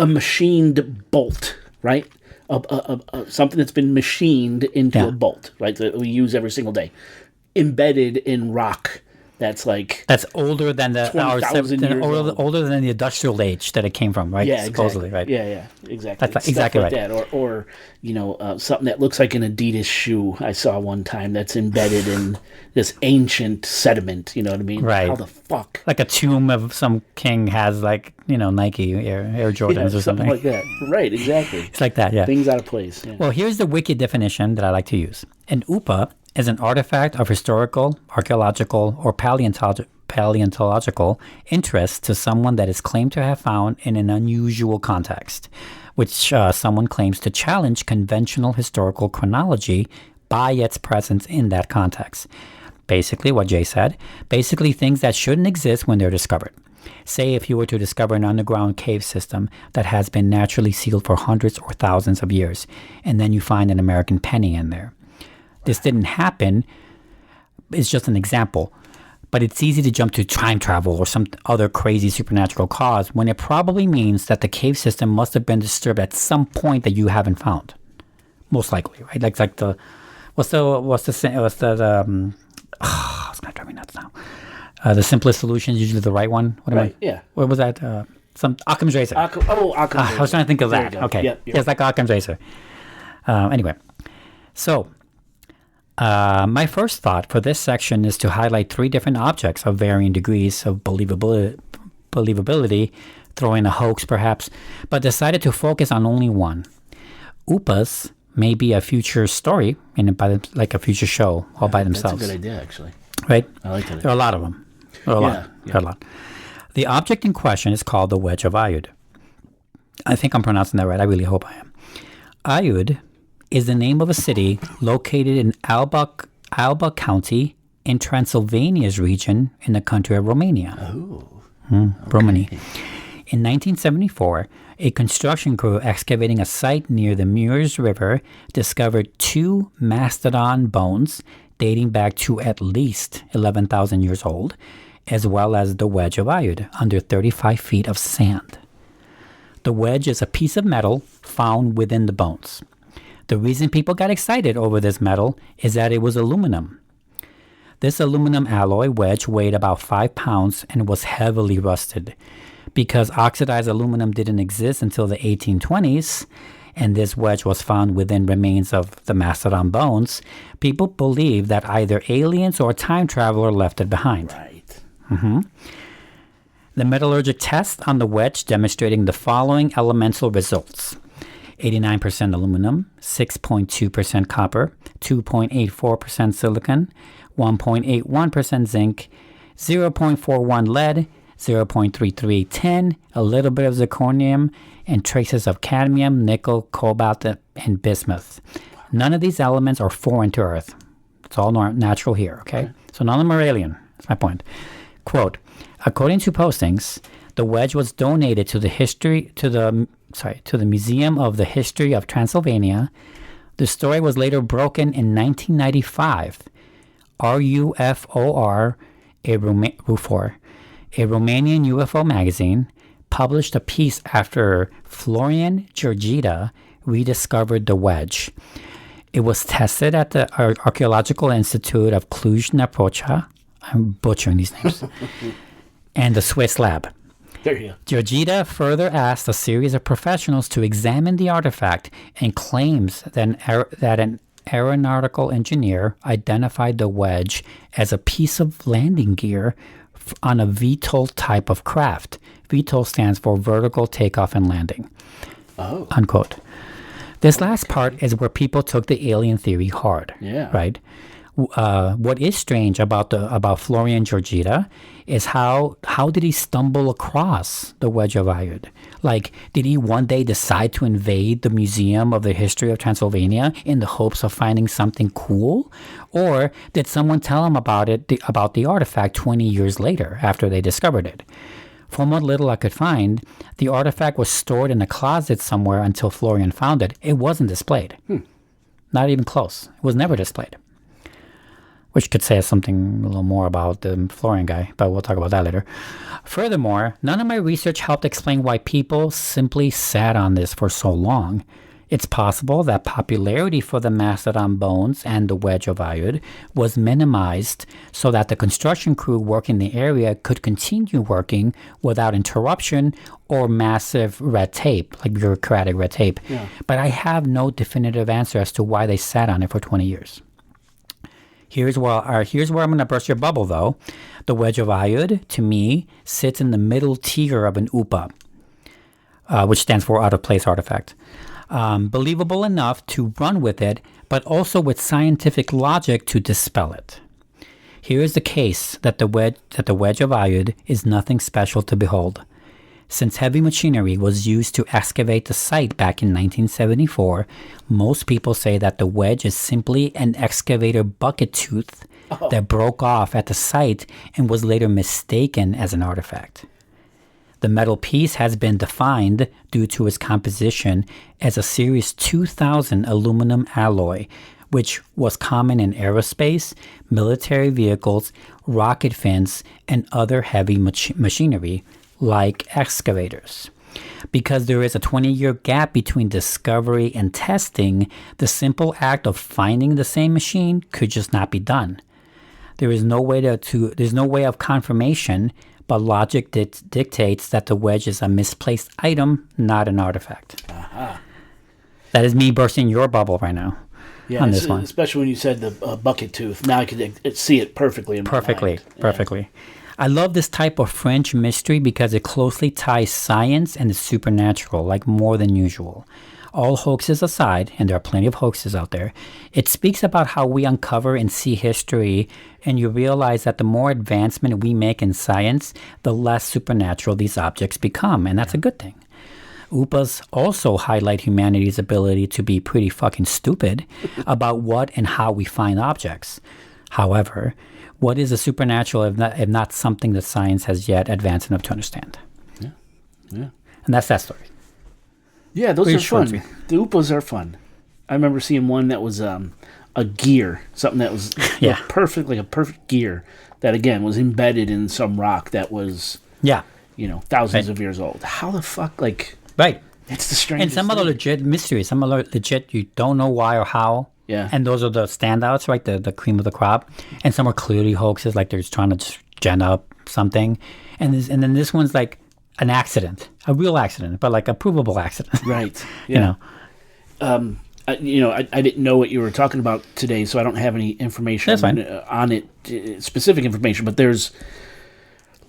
S2: machined bolt, right? Something that's been machined into a bolt, right? That we use every single day, embedded in rock. That's
S3: older than the
S2: 20,000 years
S3: older than the industrial age that it came from, right?
S2: Yeah,
S3: supposedly,
S2: exactly.
S3: right?
S2: Yeah, exactly.
S3: That's exactly
S2: like
S3: right.
S2: That. Or something that looks like an Adidas shoe I saw one time that's embedded in this ancient sediment. You know what I mean?
S3: Right.
S2: How the fuck?
S3: Like a tomb of some king has Nike Air Jordans or something
S2: like that. Right, exactly.
S3: It's like that, yeah.
S2: Things out of place. Yeah.
S3: Well, here's the wiki definition that I like to use. An UPA is an artifact of historical, archaeological, or paleontological interest to someone that is claimed to have found in an unusual context, which someone claims to challenge conventional historical chronology by its presence in that context. Basically, what Jay said, things that shouldn't exist when they're discovered. Say if you were to discover an underground cave system that has been naturally sealed for hundreds or thousands of years, and then you find an American penny in there. This didn't happen. It's just an example. But it's easy to jump to time travel or some other crazy supernatural cause when it probably means that the cave system must have been disturbed at some point that you haven't found. Most likely, right? It's gonna drive me nuts now. The simplest solution is usually the right one.
S2: Yeah.
S3: What was that? Some Occam's razor.
S2: Occam's razor.
S3: I was trying to think of that. Okay.
S2: Yep.
S3: It's like Occam's razor. Anyway, so my first thought for this section is to highlight 3 different objects of varying degrees of believability, throwing a hoax perhaps, but decided to focus on only one. UPAs may be a future story, like a future show all by themselves.
S2: That's a good idea, actually.
S3: Right?
S2: I like that.
S3: There are a lot of them. There are a lot. The object in question is called the Wedge of Ayud. I think I'm pronouncing that right. I really hope I am. Ayud is the name of a city located in Alba County in Transylvania's region in the country of Romania.
S2: Oh.
S3: Romania. In 1974, a construction crew excavating a site near the Meuse River discovered 2 mastodon bones dating back to at least 11,000 years old, as well as the Wedge of Ayud, under 35 feet of sand. The wedge is a piece of metal found within the bones. The reason people got excited over this metal is that it was aluminum. This aluminum alloy wedge weighed about 5 pounds and was heavily rusted. Because oxidized aluminum didn't exist until the 1820s, and this wedge was found within remains of the mastodon bones, people believe that either aliens or a time traveler left it behind.
S2: Right.
S3: Mm-hmm. The metallurgic test on the wedge demonstrating the following elemental results: 89% aluminum, 6.2% copper, 2.84% silicon, 1.81% zinc, 0.41 lead, 0.33 tin, a little bit of zirconium, and traces of cadmium, nickel, cobalt, and bismuth. None of these elements are foreign to Earth. It's all natural here, okay? So none of them are alien. That's my point. Quote, according to postings, the wedge was donated to the Museum of the History of Transylvania. The story was later broken in 1995. RUFOR, a Romanian UFO magazine, published a piece after Florian Georgida rediscovered the wedge. It was tested at the Archaeological Institute of Cluj-Napoca. I'm butchering these names. And the Swiss lab.
S2: There you go.
S3: Georgida further asked a series of professionals to examine the artifact and claims that an aeronautical engineer identified the wedge as a piece of landing gear on a VTOL type of craft. VTOL stands for vertical takeoff and landing.
S2: Oh.
S3: Unquote. This last part is where people took the alien theory hard.
S2: Yeah.
S3: Right? What is strange about Florian Georgita is how did he stumble across the Wedge of Ayud? Like, did he one day decide to invade the Museum of the History of Transylvania in the hopes of finding something cool? Or did someone tell him about the artifact 20 years later after they discovered it? From what little I could find, the artifact was stored in a closet somewhere until Florian found it. It wasn't displayed. Not even close. It was never displayed. Which could say something a little more about the Florian guy, but we'll talk about that later. Furthermore, none of my research helped explain why people simply sat on this for so long. It's possible that popularity for the mastodon bones and the Wedge of Ayud was minimized so that the construction crew working the area could continue working without interruption or massive red tape, like bureaucratic red tape.
S2: Yeah.
S3: But I have no definitive answer as to why they sat on it for 20 years. Here's where I'm going to burst your bubble, though. The Wedge of Ayud, to me, sits in the middle tier of an UPA, which stands for out of place artifact. Believable enough to run with it, but also with scientific logic to dispel it. Here is the case that the Wedge of Ayud is nothing special to behold. Since heavy machinery was used to excavate the site back in 1974, most people say that the wedge is simply an excavator bucket tooth that broke off at the site and was later mistaken as an artifact. The metal piece has been defined due to its composition as a Series 2000 aluminum alloy, which was common in aerospace, military vehicles, rocket fins, and other heavy machinery, like excavators. Because there is a 20-year gap between discovery and testing, the simple act of finding the same machine could just not be done. There is no way there's no way of confirmation, but logic dictates that the wedge is a misplaced item, not an artifact.
S2: Uh-huh.
S3: That is me bursting your bubble right now.
S2: Yeah,
S3: on this one.
S2: Especially when you said the bucket tooth. Now I could see it perfectly in my mind.
S3: Perfectly. I love this type of French mystery because it closely ties science and the supernatural, like more than usual. All hoaxes aside, and there are plenty of hoaxes out there, it speaks about how we uncover and see history, and you realize that the more advancement we make in science, the less supernatural these objects become, and that's a good thing. UPAs also highlight humanity's ability to be pretty fucking stupid about what and how we find objects. However, what is the supernatural if not something that science has yet advanced enough to understand?
S2: Yeah. And
S3: that's that story.
S2: Yeah, those are fun. The UPAs are fun. I remember seeing one that was a gear, something that was perfect, like a perfect gear that, again, was embedded in some rock that was, thousands of years old. How the fuck,
S3: Right.
S2: It's the strangest
S3: And some other legit mysteries, some other legit you don't know why or how.
S2: Yeah.
S3: And those are the standouts, right? The cream of the crop. And some are clearly hoaxes, like they're just trying to gen up something. And then this one's like an accident, a real accident, but like a provable accident.
S2: Right. Yeah. I didn't know what you were talking about today, so I don't have any information on it, specific information, but there's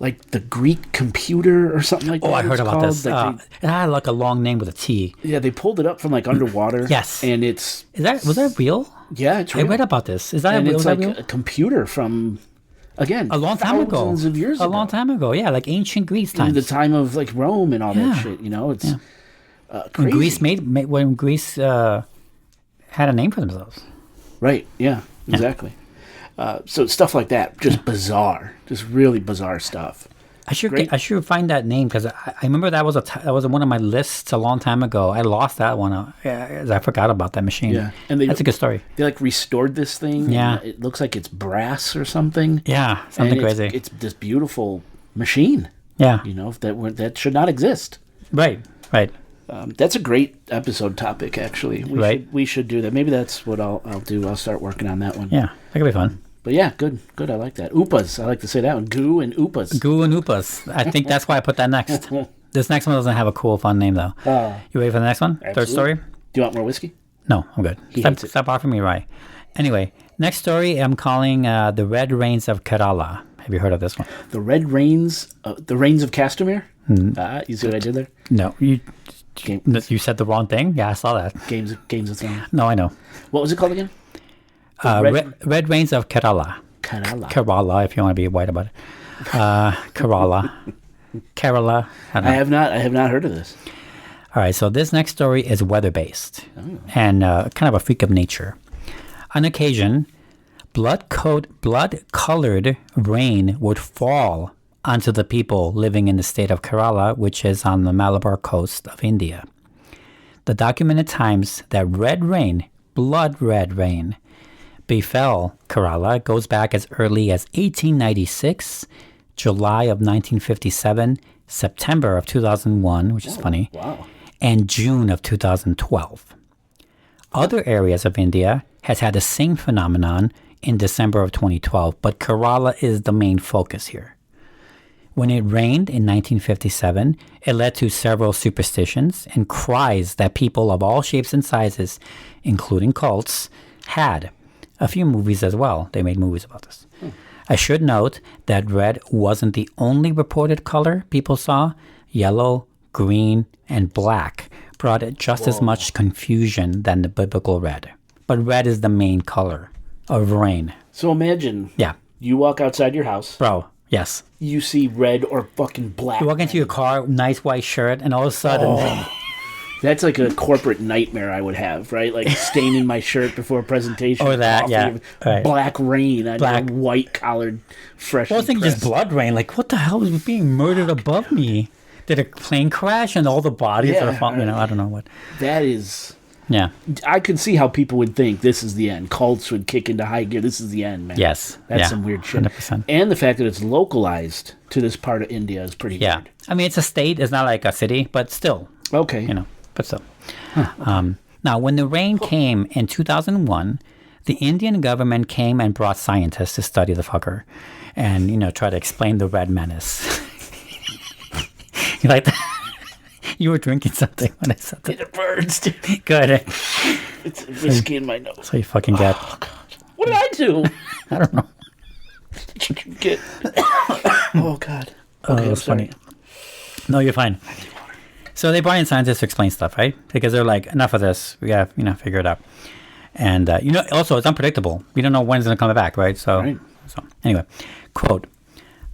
S2: like the Greek computer or something like that.
S3: Oh, I heard about this. It had like a long name with a T.
S2: Yeah, they pulled it up from like underwater.
S3: Yes.
S2: And
S3: was that real?
S2: Yeah, it's real.
S3: I read about this. It's
S2: like
S3: real?
S2: A computer from, again,
S3: a long time ago.
S2: Thousands of years ago.
S3: A long time ago, yeah, like ancient Greece times.
S2: The time of like Rome and all that shit, it's crazy.
S3: When Greece had a name for themselves.
S2: Right, yeah, exactly. So stuff like that, just bizarre, just really bizarre stuff.
S3: I should find that name because I remember that was one of my lists a long time ago. I lost that one. I forgot about that machine.
S2: Yeah, and
S3: that's a good story.
S2: They like restored this thing.
S3: Yeah,
S2: it looks like it's brass or something.
S3: Yeah, something crazy.
S2: It's this beautiful machine.
S3: Yeah,
S2: that should not exist.
S3: Right.
S2: That's a great episode topic. Actually, we should do that. Maybe that's what I'll do. I'll start working on that one.
S3: Yeah, that could be fun.
S2: But yeah, good. I like that. UPAs. I like to say that one. Goo and UPAs.
S3: I think that's why I put that next. This next one doesn't have a cool, fun name, though. You ready for the next one?
S2: Absolutely.
S3: Third story?
S2: Do you want more whiskey?
S3: No, I'm good. Stop offering me rye. Anyway, next story I'm calling The Red Rains of Kerala. Have you heard of this one?
S2: The Red Rains, the Rains of Castamere? You see what I did there?
S3: No, you said the wrong thing. Yeah, I saw that.
S2: Games of Thrones.
S3: No, I know.
S2: What was it called again?
S3: Red Rains of Kerala. Kerala, if you want to be white about it. Kerala.
S2: I have not heard of this.
S3: All right, so this next story is weather-based and kind of a freak of nature. On occasion, blood-colored rain would fall onto the people living in the state of Kerala, which is on the Malabar coast of India. The documented times that red rain, blood red rain, befell Kerala goes back as early as 1896, July of 1957, September of 2001, which is funny, and June of 2012. Other areas of India has had the same phenomenon in December of 2012, but Kerala is the main focus here. When it rained in 1957, it led to several superstitions and cries that people of all shapes and sizes, including cults, had. A few movies as well. They made movies about this. I should note that red wasn't the only reported color people saw. Yellow, green, and black brought just as much confusion than the biblical red. But red is the main color of rain.
S2: So imagine you walk outside your house.
S3: Bro, yes.
S2: You see red or fucking black.
S3: You walk into your car, nice white shirt, and all of a sudden...
S2: That's like a corporate nightmare I would have, right? Like staining my shirt before a presentation.
S3: Or that, yeah. Right.
S2: Black rain on your white-collared, fresh.
S3: Well, I think just blood rain. Like, what the hell is being murdered above me? Did a plane crash and all the bodies are falling? You know, I don't know what.
S2: That is...
S3: Yeah.
S2: I could see how people would think this is the end. Cults would kick into high gear. This is the end, man.
S3: Yes.
S2: That's some weird shit.
S3: 100%.
S2: And the fact that it's localized to this part of India is pretty weird.
S3: I mean, it's a state. It's not like a city, but still.
S2: Okay.
S3: You know. But so, now when the rain came in 2001, the Indian government came and brought scientists to study the fucker and, you know, try to explain the red menace. You like that? You were drinking something when I said that.
S2: It burns, dude.
S3: Good.
S2: It's whiskey in my nose.
S3: So you fucking get.
S2: Oh, God. What did I do?
S3: I don't know.
S2: Get. Oh, God. Okay,
S3: that's funny. No, you're fine. So they brought in scientists to explain stuff, right? Because they're like, enough of this. We got to, figure it out. And, also it's unpredictable. We don't know when it's going to come back, right? So anyway, quote,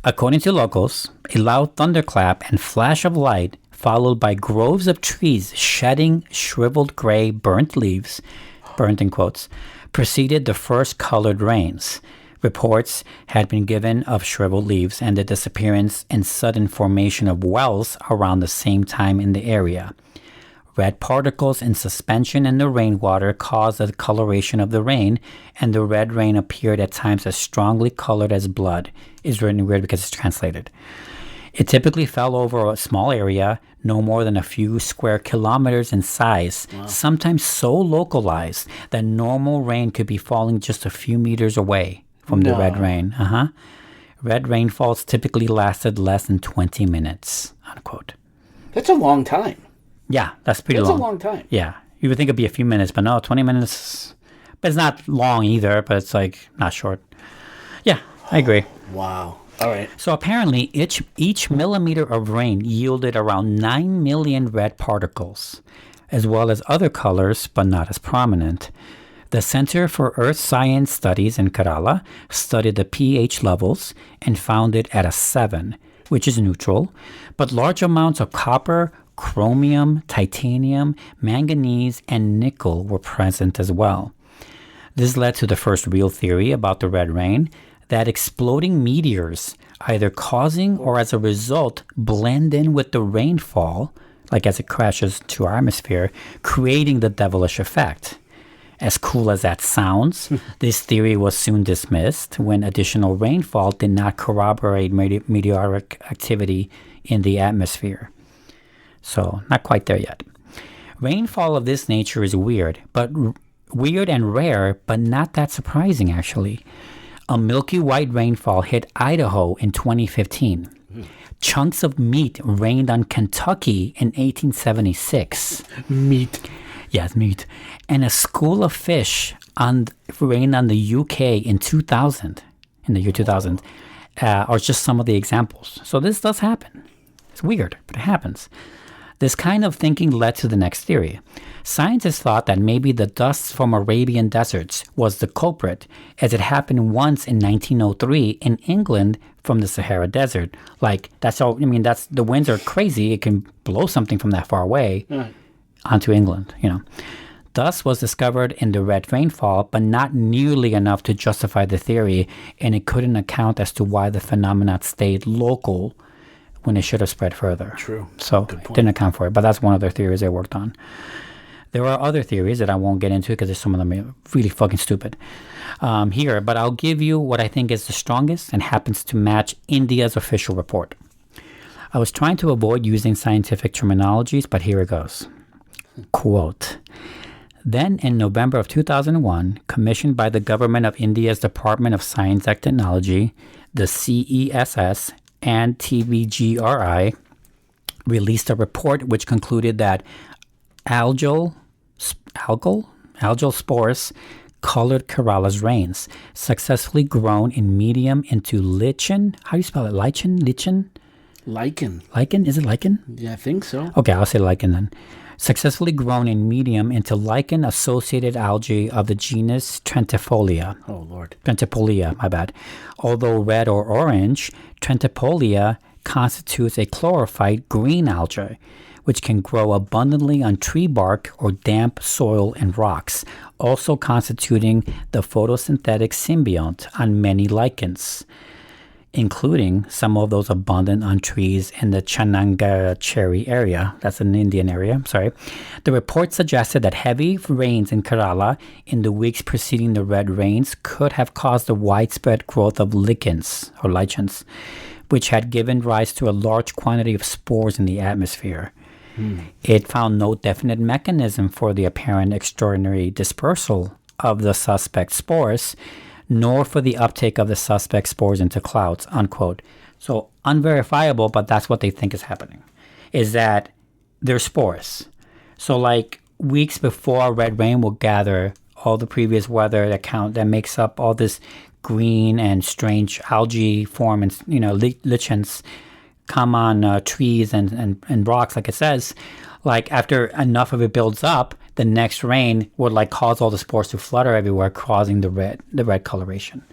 S3: according to locals, a loud thunderclap and flash of light followed by groves of trees shedding shriveled gray burnt leaves, burnt in quotes, preceded the first colored rains. Reports had been given of shriveled leaves and the disappearance and sudden formation of wells around the same time in the area. Red particles in suspension in the rainwater caused the coloration of the rain, and the red rain appeared at times as strongly colored as blood. It's written weird because it's translated. It typically fell over a small area, no more than a few square kilometers in size, sometimes so localized that normal rain could be falling just a few meters away from the red rain. Red rainfalls typically lasted less than 20 minutes, unquote.
S2: That's a long time.
S3: Yeah, that's pretty long.
S2: That's a long time.
S3: Yeah. You would think it'd be a few minutes, but no, 20 minutes. But it's not long either, but it's like not short. Yeah, I agree.
S2: Wow. All right.
S3: So apparently each millimeter of rain yielded around 9 million red particles, as well as other colors, but not as prominent. The Center for Earth Science Studies in Kerala studied the pH levels and found it at a 7, which is neutral, but large amounts of copper, chromium, titanium, manganese, and nickel were present as well. This led to the first real theory about the red rain, that exploding meteors, either causing or as a result, blend in with the rainfall, like as it crashes to our atmosphere, creating the devilish effect. As cool as that sounds, this theory was soon dismissed when additional rainfall did not corroborate meteoric activity in the atmosphere. So, not quite there yet. Rainfall of this nature is weird and rare, but not that surprising, actually. A milky white rainfall hit Idaho in 2015. Chunks of meat rained on Kentucky in 1876.
S2: Meat.
S3: Yes, meat. And a school of fish rained on the UK in 2000, in the year 2000. are just some of the examples. So this does happen. It's weird, but it happens. This kind of thinking led to the next theory. Scientists thought that maybe the dust from Arabian deserts was the culprit, as it happened once in 1903 in England from the Sahara Desert. Like, that's all, I mean, that's, the winds are crazy. It can blow something from that far away onto England, you know. Dust was discovered in the red rainfall, but not nearly enough to justify the theory, and it couldn't account as to why the phenomena stayed local when it should have spread further.
S2: True.
S3: So it didn't account for it, but that's one of their theories they worked on. There are other theories that I won't get into because some of them are really fucking stupid here, but I'll give you what I think is the strongest and happens to match India's official report. I was trying to avoid using scientific terminologies, but here it goes. Quote, then in November of 2001, commissioned by the government of India's Department of Science and Technology, the CESS, and TVGRI, released a report which concluded that algal spores colored Kerala's rains, successfully grown in medium into lichen. How do you spell it? Lichen?
S2: Lichen.
S3: Lichen? Is it lichen?
S2: Yeah, I think so.
S3: Okay, I'll say lichen then. Successfully grown in medium into lichen-associated algae of the genus Trentifolia.
S2: Oh, Lord.
S3: Trentifolia, my bad. Although red or orange, Trentifolia constitutes a chlorophyte green algae, which can grow abundantly on tree bark or damp soil and rocks, also constituting the photosynthetic symbiont on many lichens, including some of those abundant on trees in the Chanangacheri area. That's an Indian area, sorry. The report suggested that heavy rains in Kerala in the weeks preceding the red rains could have caused the widespread growth of lichens, which had given rise to a large quantity of spores in the atmosphere. It found no definite mechanism for the apparent extraordinary dispersal of the suspect spores, nor for the uptake of the suspect spores into clouds, unquote. So unverifiable, but that's what they think is happening, is that they're spores. So like weeks before red rain will gather all the previous weather that makes up all this green and strange algae form and, you know, lichens come on trees and rocks, like it says. Like after enough of it builds up, the next rain would like cause all the spores to flutter everywhere, causing the red coloration.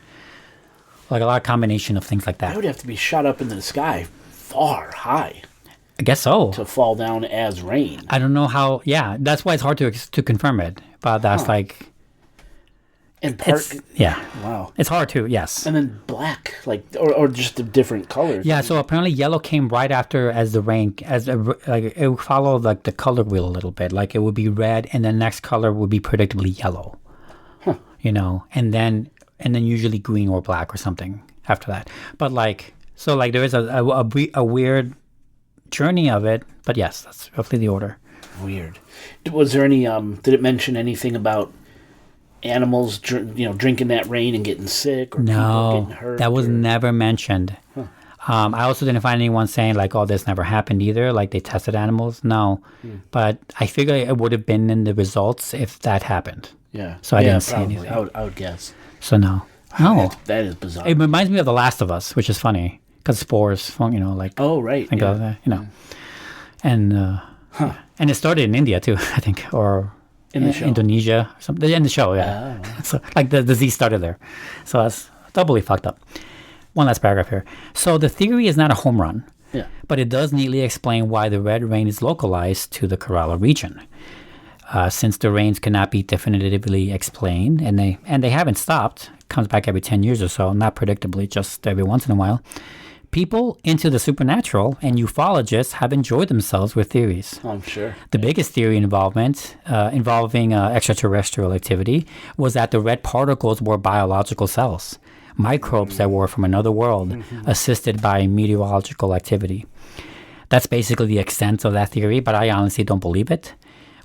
S3: Like a lot of combination of things like that.
S2: It would have to be shot up into the sky far high.
S3: I guess so.
S2: To fall down as rain.
S3: I don't know how. Yeah, that's why it's hard to confirm it. But that's like.
S2: And
S3: Wow. It's hard to, yes.
S2: And then black, like, or just the different colors.
S3: Yeah, so apparently yellow came right after as the rain, like it would follow like the color wheel a little bit. Like it would be red, and the next color would be predictably yellow. You know, and then usually green or black or something after that. But like, so like there is a weird journey of it. But yes, that's roughly the order.
S2: Weird. Was there any? Did it mention anything about animals, drinking that rain and getting sick, or people getting hurt?
S3: That was never mentioned. I also didn't find anyone saying like, "Oh, this never happened either." Like they tested animals. No, but I figure it would have been in the results if that happened.
S2: Yeah.
S3: So I didn't see anything.
S2: I would guess.
S3: So no.
S2: That is bizarre.
S3: It reminds me of The Last of Us, which is funny because spores, like.
S2: Oh right.
S3: Think of that, and and it started in India too, I think, or. In the show. Indonesia or something. In the show, yeah. Oh. So, like, the disease started there. So that's doubly fucked up. One last paragraph here. So the theory is not a home run, but it does neatly explain why the red rain is localized to the Kerala region. Since the rains cannot be definitively explained, and they haven't stopped, it comes back every 10 years or so, not predictably, just every once in a while, people into the supernatural and ufologists have enjoyed themselves with theories.
S2: I'm sure.
S3: The biggest theory involving extraterrestrial activity was that the red particles were biological cells, microbes that were from another world, assisted by meteorological activity. That's basically the extent of that theory, but I honestly don't believe it.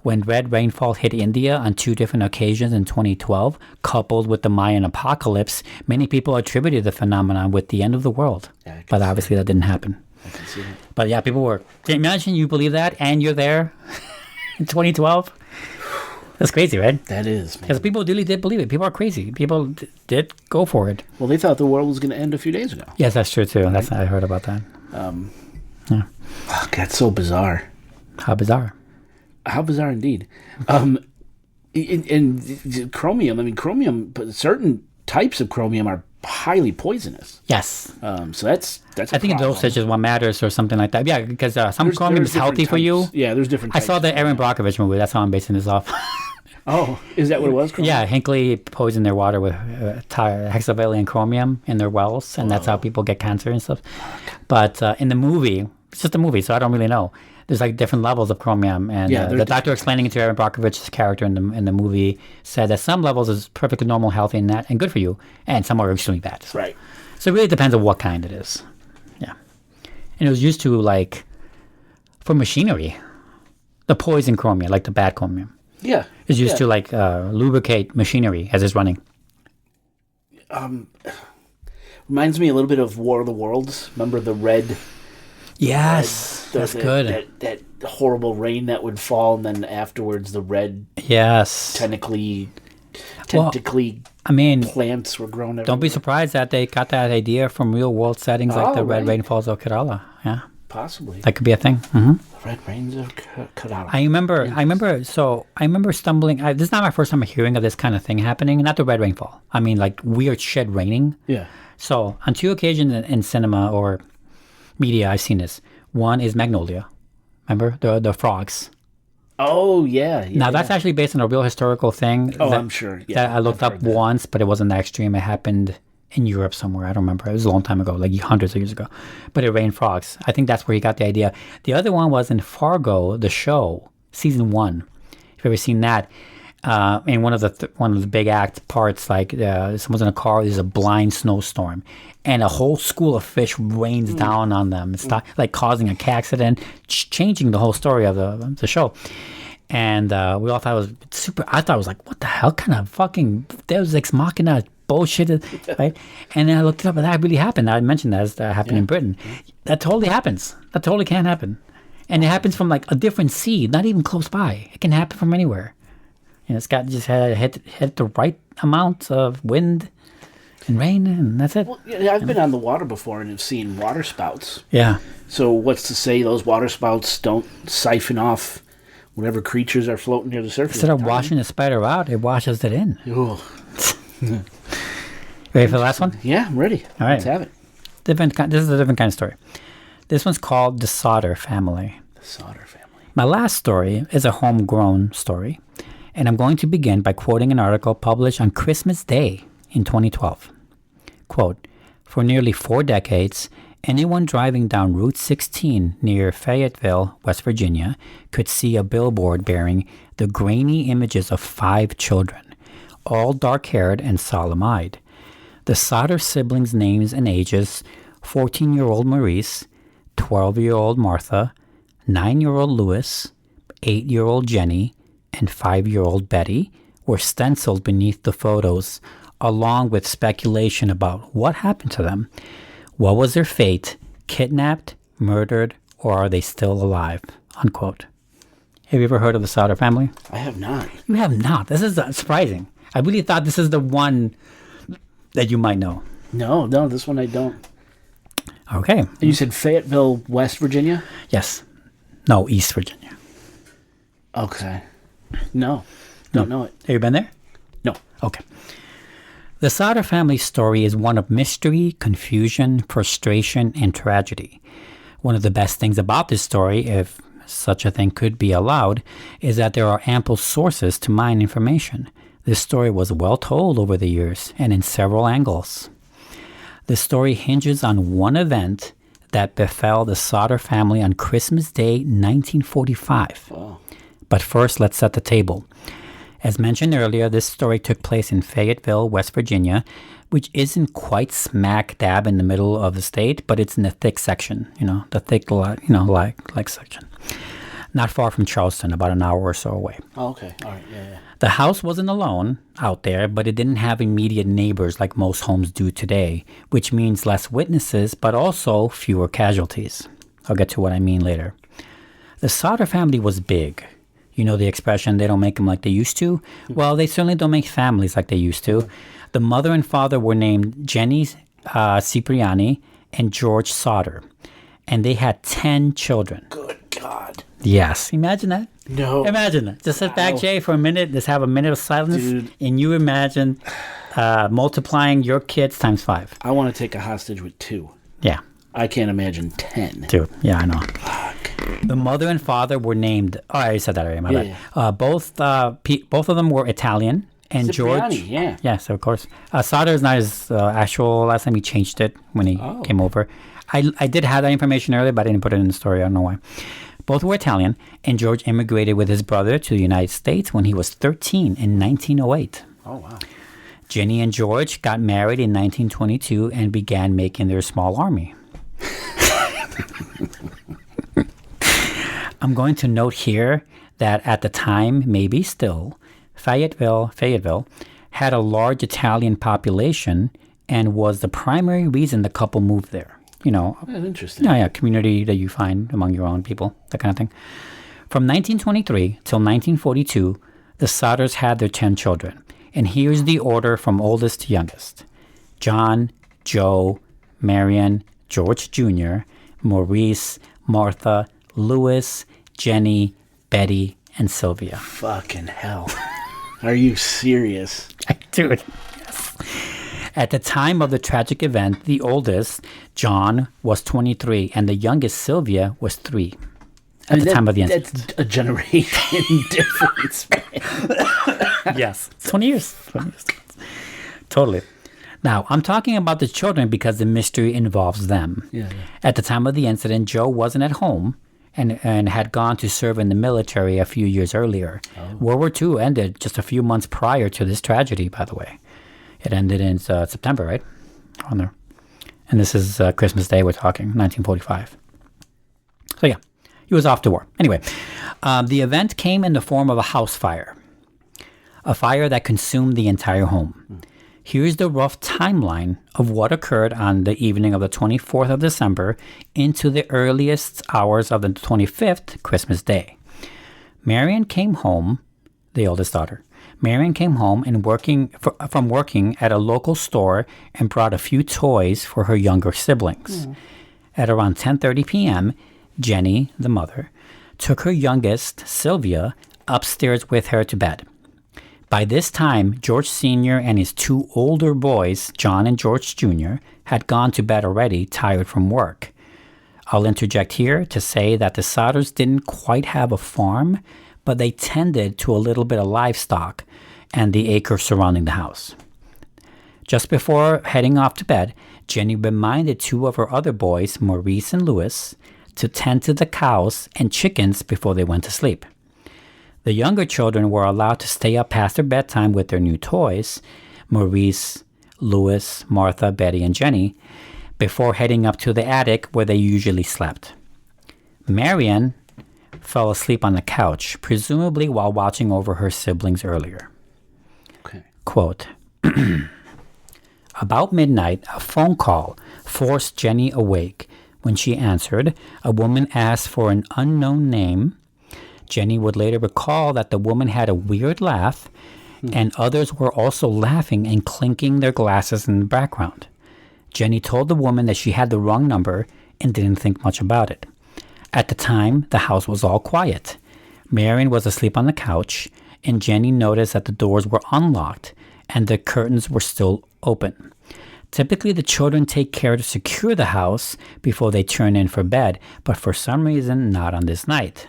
S3: When red rainfall hit India on 2 different occasions in 2012, coupled with the Mayan apocalypse, many people attributed the phenomenon with the end of the world. Yeah, but obviously that didn't happen.
S2: I can see that.
S3: But yeah, people were. Imagine you believe that and you're there in 2012. That's crazy, right?
S2: That is, man.
S3: Because people really did believe it. People are crazy. People did go for it.
S2: Well, they thought the world was going to end a few days ago.
S3: Yes, that's true, too. Right? I heard about that.
S2: Oh, God, so bizarre.
S3: How bizarre.
S2: How bizarre indeed. And chromium, certain types of chromium are highly poisonous.
S3: Yes.
S2: So that's
S3: I think dosage is what matters or something like that. Yeah, because some chromium is healthy for you.
S2: Yeah, there's different types.
S3: I saw the Aaron Brockovich movie. That's how I'm basing this off.
S2: Oh, is that what it was? Chromium?
S3: Yeah, Hinckley poisoned their water with hexavalent chromium in their wells, and that's how people get cancer and stuff. But in the movie, it's just a movie, so I don't really know. There's like different levels of chromium, and the doctor explaining it to Aaron Brockovich's character in the movie said that some levels is perfectly normal, healthy, and good for you, and some are extremely bad.
S2: Right.
S3: So it really depends on what kind it is. Yeah. And it was used to for machinery, the poison chromium, like the bad chromium.
S2: Yeah.
S3: It's used to lubricate machinery as it's running.
S2: Reminds me a little bit of War of the Worlds. Remember the red?
S3: Yes, that's good.
S2: That horrible rain that would fall, and then afterwards the red.
S3: Yes.
S2: Tentacly. Plants were grown everywhere.
S3: Don't be surprised that they got that idea from real world settings like the red rainfalls of Kerala. Yeah.
S2: Possibly.
S3: That could be a thing. Mm-hmm.
S2: Red rains of Kerala.
S3: I remember stumbling. This is not my first time hearing of this kind of thing happening. Not the red rainfall. I mean, like weird shit raining.
S2: Yeah.
S3: So on 2 occasions in cinema or media, I've seen this. One is Magnolia. Remember the frogs?
S2: Oh yeah.
S3: Now that's actually based on a real historical thing.
S2: I'm sure. Yeah,
S3: that I looked up once, but it wasn't that extreme. It happened in Europe somewhere. I don't remember. It was a long time ago, like hundreds of years ago. But it rained frogs. I think that's where he got the idea. The other one was in Fargo, the show, season 1. If you've ever seen that, in one of the big act parts, like someone's in a car, there's a blind snowstorm, and a whole school of fish rains down on them. It's like causing a car accident, changing the whole story of the show. And we all thought it was super. I thought it was like, what the hell kind of fucking Deus Ex Machina bullshit, right? And then I looked it up, and that really happened. I mentioned that as that happened in Britain. That totally happens. That totally can happen, and it happens from like a different sea, not even close by. It can happen from anywhere. And it's got just hit the right amount of wind and rain, and that's it.
S2: Well, yeah, I've been on the water before and have seen water spouts.
S3: Yeah.
S2: So what's to say those water spouts don't siphon off whatever creatures are floating near the surface?
S3: Instead of washing the spider out, it washes it in.
S2: Ooh.
S3: Ready for the last one?
S2: Yeah, I'm ready.
S3: All right.
S2: Let's have it.
S3: This is a different kind of story. This one's called The Sodder Family.
S2: The Sodder Family.
S3: My last story is a homegrown story, and I'm going to begin by quoting an article published on Christmas Day in 2012. Quote, "For nearly 4 decades, anyone driving down Route 16 near Fayetteville, West Virginia, could see a billboard bearing the grainy images of 5 children, all dark-haired and solemn-eyed. The Sodder siblings' names and ages: 14-year-old Maurice, 12-year-old Martha, 9-year-old Louis, 8-year-old Jenny, and 5-year-old Betty, were stenciled beneath the photos, along with speculation about what happened to them. What was their fate? Kidnapped, murdered, or are they still alive?" Unquote. Have you ever heard of the Sodder family?
S2: I have not.
S3: You have not. This is surprising. I really thought this is the one that you might know.
S2: No, this one I don't.
S3: Okay.
S2: You said Fayetteville, West Virginia?
S3: Yes. No, East Virginia.
S2: Okay. No, don't know it.
S3: Have you been there?
S2: No.
S3: Okay. The Sodder family story is one of mystery, confusion, frustration, and tragedy. One of the best things about this story, if such a thing could be allowed, is that there are ample sources to mine information. This story was well told over the years and in several angles. The story hinges on one event that befell the Sodder family on Christmas Day, 1945.
S2: Wow.
S3: But first, let's set the table. As mentioned earlier, this story took place in Fayetteville, West Virginia, which isn't quite smack dab in the middle of the state, but it's in the thick section, the thick, like section. Not far from Charleston, about an hour or so away.
S2: Oh, okay. All right. Yeah.
S3: The house wasn't alone out there, but it didn't have immediate neighbors like most homes do today, which means less witnesses, but also fewer casualties. I'll get to what I mean later. The Sodder family was big. You know the expression, they don't make them like they used to? Well, they certainly don't make families like they used to. The mother and father were named Jenny Cipriani and George Sodder. And they had 10 children.
S2: Good God.
S3: Yes. Imagine that.
S2: No.
S3: Imagine that. Just sit back, Jay, for a minute. Just have a minute of silence.
S2: Dude.
S3: And you imagine multiplying your kids times 5.
S2: I want to take a hostage with 2.
S3: Yeah.
S2: I can't imagine 10.
S3: Dude. Yeah, I know.
S2: Fuck.
S3: The mother and father were named... Oh, I already said that already. My bad. Both of them were Italian. And
S2: Cipriani,
S3: George...
S2: yeah.
S3: Yes, of course. Sodder is not his actual last name. He changed it when he came over. I did have that information earlier, but I didn't put it in the story. I don't know why. Both were Italian, and George immigrated with his brother to the United States when he was 13 in 1908.
S2: Oh, wow.
S3: Jenny and George got married in 1922 and began making their small army. I'm going to note here that at the time, maybe still, Fayetteville had a large Italian population and was the primary reason the couple moved there. You know,
S2: That's interesting.
S3: Yeah, community that you find among your own people, that kind of thing. From 1923 till 1942, the Sodders had their 10 children. And here's the order from oldest to youngest. John, Joe, Marion, George Jr., Maurice, Martha, Louis, Jenny, Betty, and Sylvia.
S2: Fucking hell. Are you serious?
S3: Dude, yes. At the time of the tragic event, the oldest, John, was 23, and the youngest, Sylvia, was 3. At the time of the incident.
S2: That's a generation difference, man.
S3: Yes. 20 years. Totally. Now, I'm talking about the children because the mystery involves them.
S2: Yeah.
S3: At the time of the incident, Joe wasn't at home and had gone to serve in the military a few years earlier. Oh. World War II ended just a few months prior to this tragedy, by the way. It ended in September, right? On there. And this is Christmas Day, we're talking, 1945. So yeah, he was off to war. Anyway, the event came in the form of a house fire. A fire that consumed the entire home. Here's the rough timeline of what occurred on the evening of the 24th of December into the earliest hours of the 25th, Christmas Day. Marion came home, the oldest daughter. Marion came home and from working at a local store and brought a few toys for her younger siblings. At around 10:30 p.m., Jenny, the mother, took her youngest, Sylvia, upstairs with her to bed. By this time, George Sr. and his 2 older boys, John and George Jr., had gone to bed already, tired from work. I'll interject here to say that the Sodders didn't quite have a farm, but they tended to a little bit of livestock and the acres surrounding the house. Just before heading off to bed, Jenny reminded 2 of her other boys, Maurice and Louis, to tend to the cows and chickens before they went to sleep. The younger children were allowed to stay up past their bedtime with their new toys, Maurice, Louis, Martha, Betty, and Jenny, before heading up to the attic where they usually slept. Marion fell asleep on the couch, presumably while watching over her siblings earlier.
S2: Okay.
S3: Quote, about midnight, a phone call forced Jenny awake. When she answered, a woman asked for an unknown name. Jenny would later recall that the woman had a weird laugh, and others were also laughing and clinking their glasses in the background. Jenny told the woman that she had the wrong number and didn't think much about it. At the time, the house was all quiet. Marion was asleep on the couch, and Jenny noticed that the doors were unlocked and the curtains were still open. Typically, the children take care to secure the house before they turn in for bed, but for some reason, not on this night.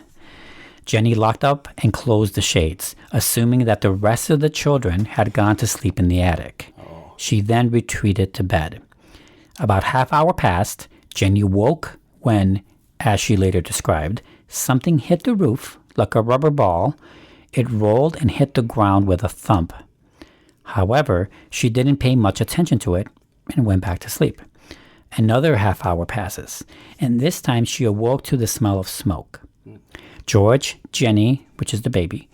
S3: Jenny locked up and closed the shades, assuming that the rest of the children had gone to sleep in the attic. She then retreated to bed. About half hour passed. Jenny woke when, as she later described, something hit the roof like a rubber ball. It rolled and hit the ground with a thump. However, she didn't pay much attention to it and went back to sleep. Another half hour passes, and this time she awoke to the smell of smoke. George, Jenny, which is the baby,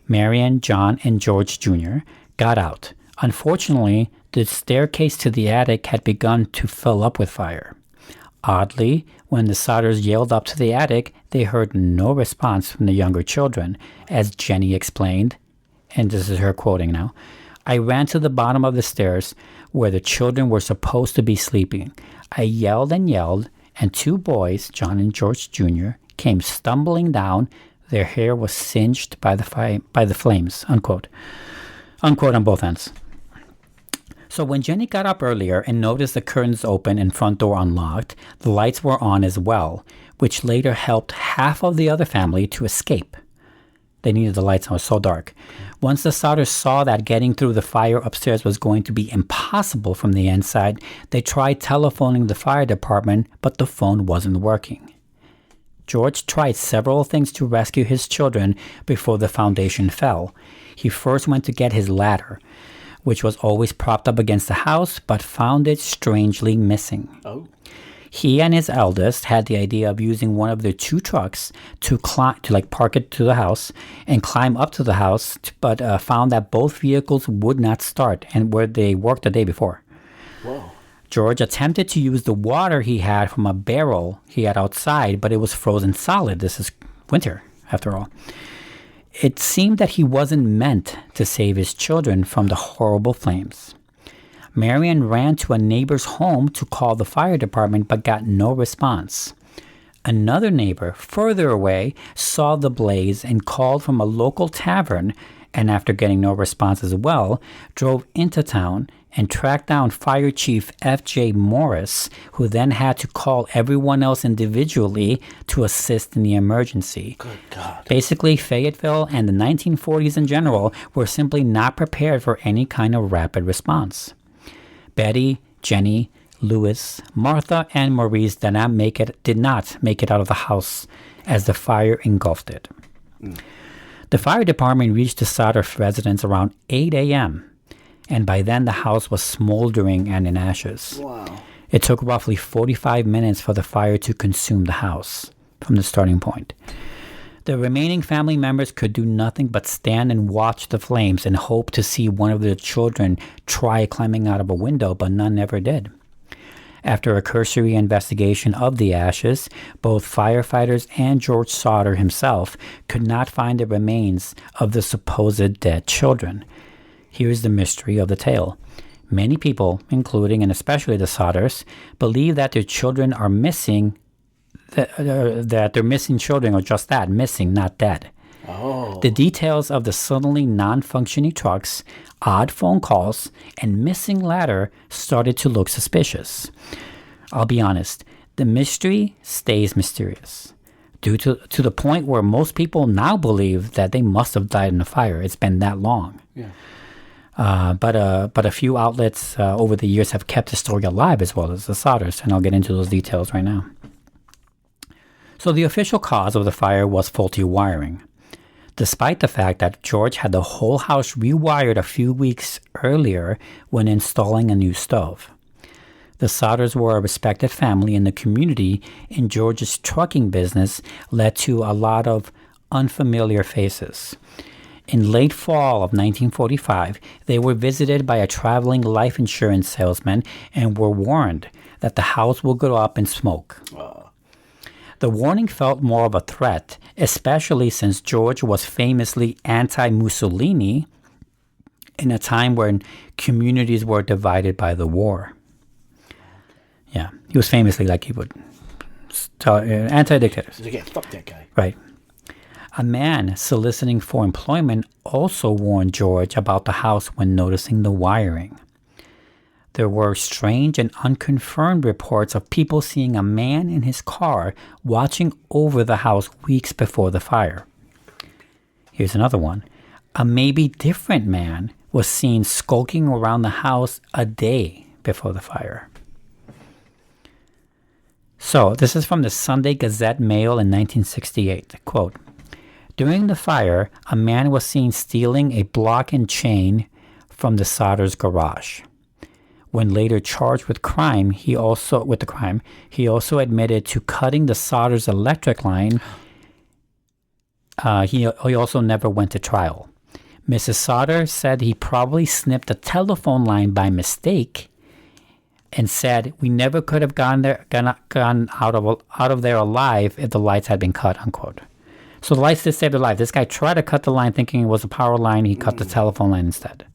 S3: Marion, John, and George Jr. got out. Unfortunately, the staircase to the attic had begun to fill up with fire. Oddly, when the Sodders yelled up to the attic, they heard no response from the younger children, as Jenny explained, and this is her quoting now. I ran to the bottom of the stairs where the children were supposed to be sleeping. I yelled and yelled, and 2 boys, John and George Jr., came stumbling down. Their hair was singed by the flames, unquote. Unquote on both ends. So when Jenny got up earlier and noticed the curtains open and front door unlocked, the lights were on as well, which later helped half of the other family to escape. They needed the lights on, it was so dark. Once the Sodders saw that getting through the fire upstairs was going to be impossible from the inside, they tried telephoning the fire department, but the phone wasn't working. George tried several things to rescue his children before the foundation fell. He first went to get his ladder, which was always propped up against the house, but found it strangely missing. Oh. He and his eldest had the idea of using one of their 2 trucks to park it to the house and climb up to the house, but found that both vehicles would not start, and where they worked the day before. Whoa. George attempted to use the water he had from a barrel he had outside, but it was frozen solid. This is winter, after all. It seemed that he wasn't meant to save his children from the horrible flames. Marion ran to a neighbor's home to call the fire department, but got no response. Another neighbor, further away, saw the blaze and called from a local tavern, and after getting no response as well, drove into town and tracked down Fire Chief F.J. Morris, who then had to call everyone else individually to assist in the emergency.
S2: Good God.
S3: Basically, Fayetteville and the 1940s in general were simply not prepared for any kind of rapid response. Betty, Jenny, Louis, Martha, and Maurice did not make it out of the house as the fire engulfed it. The fire department reached the Sodder residence around 8 a.m., and by then the house was smoldering and in ashes.
S2: Wow.
S3: It took roughly 45 minutes for the fire to consume the house from the starting point. The remaining family members could do nothing but stand and watch the flames and hope to see one of their children try climbing out of a window, but none ever did. After a cursory investigation of the ashes, both firefighters and George Sodder himself could not find the remains of the supposed dead children. Here's the mystery of the tale. Many people, including and especially the Sodders, believe that their children are missing, that their missing children are just that, missing, not dead.
S2: Oh.
S3: The details of the suddenly non-functioning trucks, odd phone calls, and missing ladder started to look suspicious. I'll be honest, the mystery stays mysterious, due to the point where most people now believe that they must have died in a fire. It's been that long.
S2: Yeah.
S3: But a few outlets over the years have kept the story alive, as well as the Sodders, and I'll get into those details right now. So the official cause of the fire was faulty wiring, despite the fact that George had the whole house rewired a few weeks earlier when installing a new stove. The Sodders were a respected family in the community, and George's trucking business led to a lot of unfamiliar faces. In late fall of 1945, they were visited by a traveling life insurance salesman and were warned that the house will go up in smoke. The warning felt more of a threat, especially since George was famously anti-Mussolini in a time when communities were divided by the war. Yeah, he was famously like he would tell anti-dictators.
S2: Yeah, fuck that guy.
S3: Right. A man soliciting for employment also warned George about the house when noticing the wiring. There were strange and unconfirmed reports of people seeing a man in his car watching over the house weeks before the fire. Here's another one. A maybe different man was seen skulking around the house a day before the fire. So, this is from the Sunday Gazette Mail in 1968. Quote, during the fire, a man was seen stealing a block and chain from the Sodder's garage. When later charged with crime, he also admitted to cutting the Sodder's electric line. He also never went to trial. Mrs. Sodder said he probably snipped a telephone line by mistake, and said, "We never could have gone out of there alive if the lights had been cut," unquote. So the lights did save their life. This guy tried to cut the line thinking it was a power line. He cut the telephone line instead.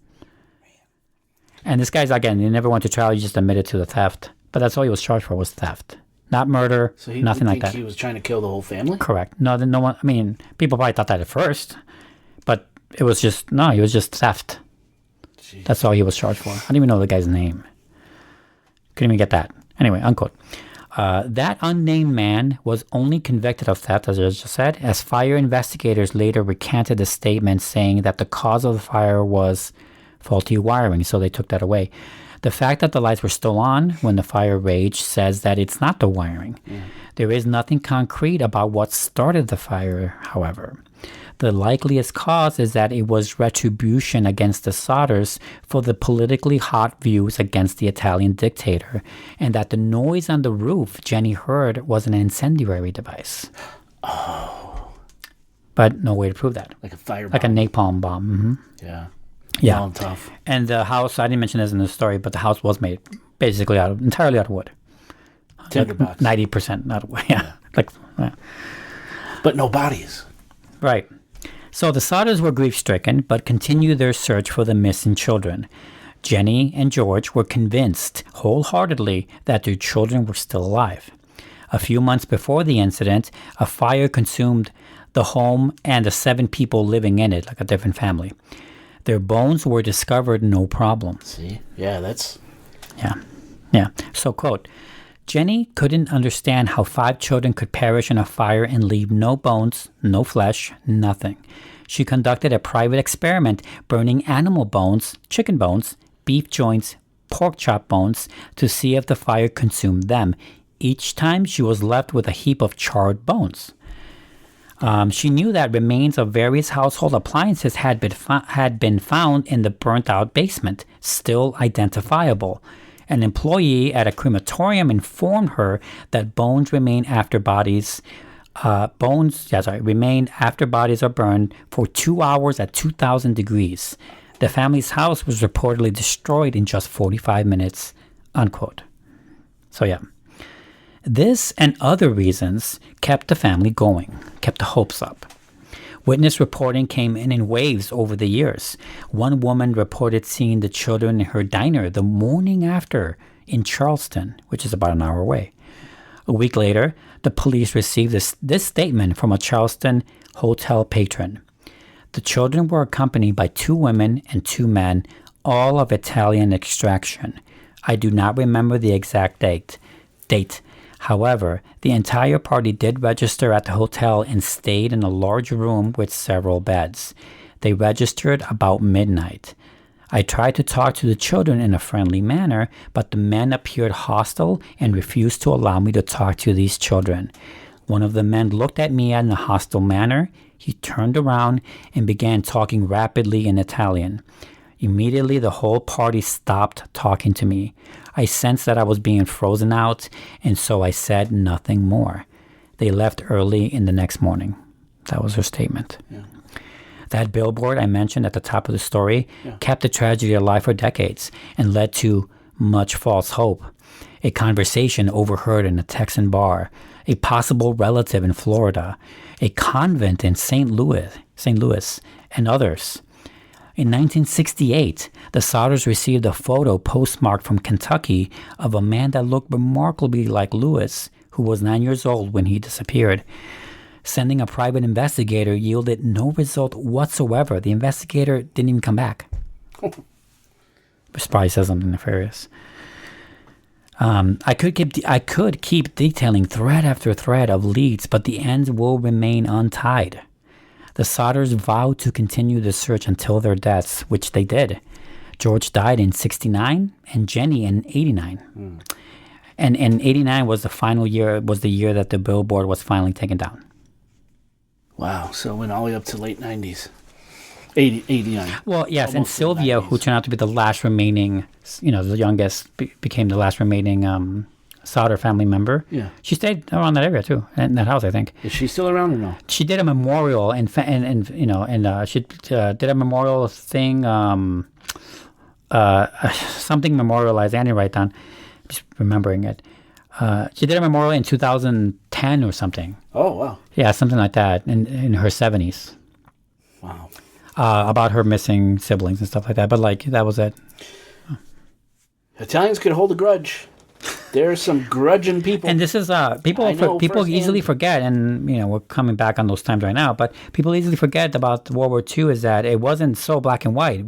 S3: And this guy's, again, he never went to trial. He just admitted to the theft. But that's all he was charged for, was theft. Not murder,
S2: so he
S3: nothing like that.
S2: He was trying to kill the whole family?
S3: Correct. No one, I mean, people probably thought that at first. But it was just, he was just theft. Jeez. That's all he was charged for. I don't even know the guy's name. Couldn't even get that. Anyway, unquote. That unnamed man was only convicted of theft, as I just said, as fire investigators later recanted a statement saying that the cause of the fire was faulty wiring, so they took that away. The fact that the lights were still on when the fire raged says that it's not the wiring. There is nothing concrete about what started the fire, however. The likeliest cause is that it was retribution against the Sodders for the politically hot views against the Italian dictator, and that the noise on the roof Jenny heard was an incendiary device.
S2: Oh.
S3: But no way to prove that.
S2: Like a firebomb.
S3: Like a napalm bomb. Mm-hmm.
S2: Yeah.
S3: Yeah.
S2: Long tough.
S3: And the house, I didn't mention this in the story, but the house was made basically entirely out of wood.
S2: Timber box.
S3: 90% out of wood. Yeah.
S2: But no bodies.
S3: Right. So the Sodders were grief-stricken, but continued their search for the missing children. Jenny and George were convinced wholeheartedly that their children were still alive. A few months before the incident, a fire consumed the home and the 7 people living in it, like a different family. Their bones were discovered no problem.
S2: See? Yeah, that's...
S3: Yeah. So, quote, Jenny couldn't understand how 5 children could perish in a fire and leave no bones, no flesh, nothing. She conducted a private experiment burning animal bones, chicken bones, beef joints, pork chop bones to see if the fire consumed them. Each time she was left with a heap of charred bones. She knew that remains of various household appliances had been found in the burnt-out basement, still identifiable. An employee at a crematorium informed her that bones remain after bodies are burned for 2 hours at 2,000 degrees. The family's house was reportedly destroyed in just 45 minutes, unquote. So yeah. This and other reasons kept the family going, kept the hopes up. Witness reporting came in waves over the years. One woman reported seeing the children in her diner the morning after in Charleston, which is about an hour away. A week later, the police received this statement from a Charleston hotel patron. The children were accompanied by 2 women and 2 men, all of Italian extraction. I do not remember the exact date. However, the entire party did register at the hotel and stayed in a large room with several beds. They registered about midnight. I tried to talk to the children in a friendly manner, but the men appeared hostile and refused to allow me to talk to these children. One of the men looked at me in a hostile manner. He turned around and began talking rapidly in Italian. Immediately, the whole party stopped talking to me. I sensed that I was being frozen out, and so I said nothing more. They left early in the next morning. That was her statement. Yeah. That billboard I mentioned at the top of the story kept the tragedy alive for decades and led to much false hope. A conversation overheard in a Texan bar, a possible relative in Florida, a convent in St. Louis, and others. In 1968, the Sodders received a photo postmarked from Kentucky of a man that looked remarkably like Lewis, who was 9 years old when he disappeared. Sending a private investigator yielded no result whatsoever. The investigator didn't even come back. Which probably says something nefarious. I could keep detailing thread after thread of leads, but the ends will remain untied. The Sodders vowed to continue the search until their deaths, which they did. George died in 1969 and Jenny in 1989. And in 1989 was the year that the billboard was finally taken down.
S2: Wow, so it went all the way up to late 90s. 89.
S3: Well, yes, and Sylvia, who turned out to be the last remaining, the youngest, became the last remaining Sodder family member. Yeah, she stayed around that area too, in that house, I think.
S2: Is she still around or no?
S3: She did a memorial, and she did a memorial thing, something memorialized. I didn't write down, just remembering it. She did a memorial in 2010 or something.
S2: Oh, wow.
S3: Yeah, something like that in her 70s.
S2: Wow.
S3: About her missing siblings and stuff like that. But like, that was it.
S2: Italians could hold a grudge. There are some grudging people.
S3: And this is people easily forget, and we're coming back on those times right now. But people easily forget about World War II is that it wasn't so black and white.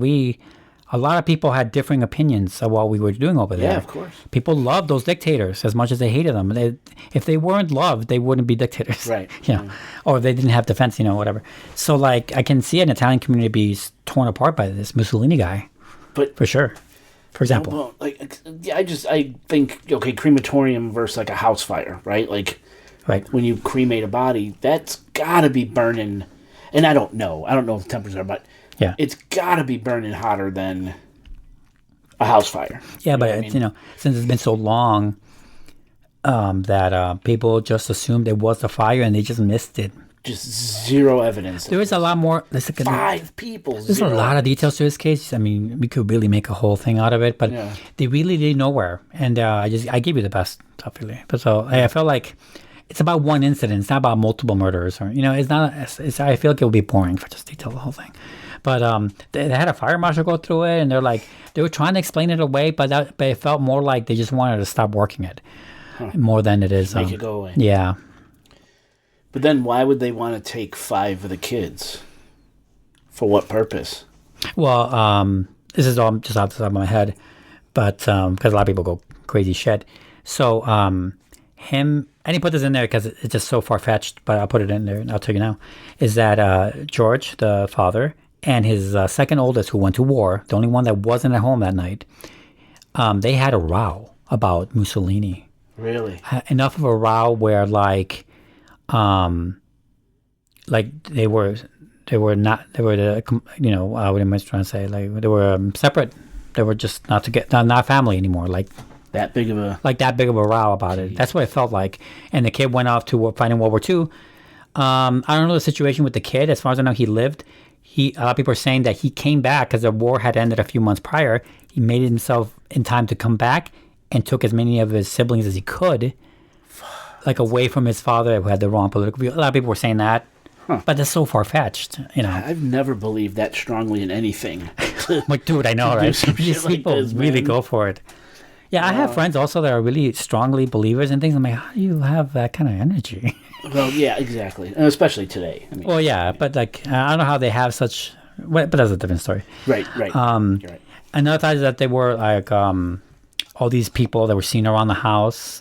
S3: A lot of people had differing opinions of what we were doing over there.
S2: Yeah, of course.
S3: People loved those dictators as much as they hated them. If they weren't loved, they wouldn't be dictators.
S2: Right.
S3: Or if they didn't have defense, whatever. So like, I can see an Italian community be torn apart by this Mussolini guy,
S2: but
S3: for sure. For example,
S2: well, I think crematorium versus like a house fire, right? Like,
S3: right.
S2: When you cremate a body, that's gotta be burning. And I don't know what the temperatures are, but
S3: yeah,
S2: it's gotta be burning hotter than a house fire.
S3: Yeah, but since it's been so long, that people just assumed it was a fire and they just missed it.
S2: Just zero evidence.
S3: There is a lot more.
S2: 5 people.
S3: There's a lot of details to this case. I mean, we could really make a whole thing out of it, but they really didn't know where. And I gave you the best stuff, really. But so I felt like it's about one incident. It's not about multiple murders, or it's not. I feel like it would be boring if I just detail the whole thing. But they had a fire marshal go through it, and they were trying to explain it away, but it felt more like they just wanted to stop working it, more than it is
S2: make it go away.
S3: Yeah.
S2: But then why would they want to take 5 of the kids? For what purpose?
S3: Well, this is all just off the top of my head, but because a lot of people go crazy shit. So him, and he put this in there because it's just so far-fetched, but I'll put it in there and I'll tell you now, is that George, the father, and his second oldest who went to war, the only one that wasn't at home that night, they had a row about Mussolini.
S2: Really?
S3: Enough of a row where like they were not, they were what am I trying to say, like they were separate. They were just not family anymore, like
S2: that big of a
S3: row about it. That's what it felt like. And the kid went off to fight in World War II. I don't know the situation with the kid. As far as I know, he lived. A lot of people are saying that he came back because the war had ended a few months prior. He made himself in time to come back and took as many of his siblings as he could, like away from his father who had the wrong political view. A lot of people were saying that, but that's so far-fetched,
S2: I've never believed that strongly in anything.
S3: Like, dude, I know, right? These people really go for it. Yeah, I have friends also that are really strongly believers in things. I'm like, how do you have that kind of energy?
S2: Well, yeah, exactly. And especially today. I mean,
S3: well, yeah, but like, I don't know how they have such... But that's a different story.
S2: Right. You're right.
S3: Another time is that they were like... all these people that were seen around the house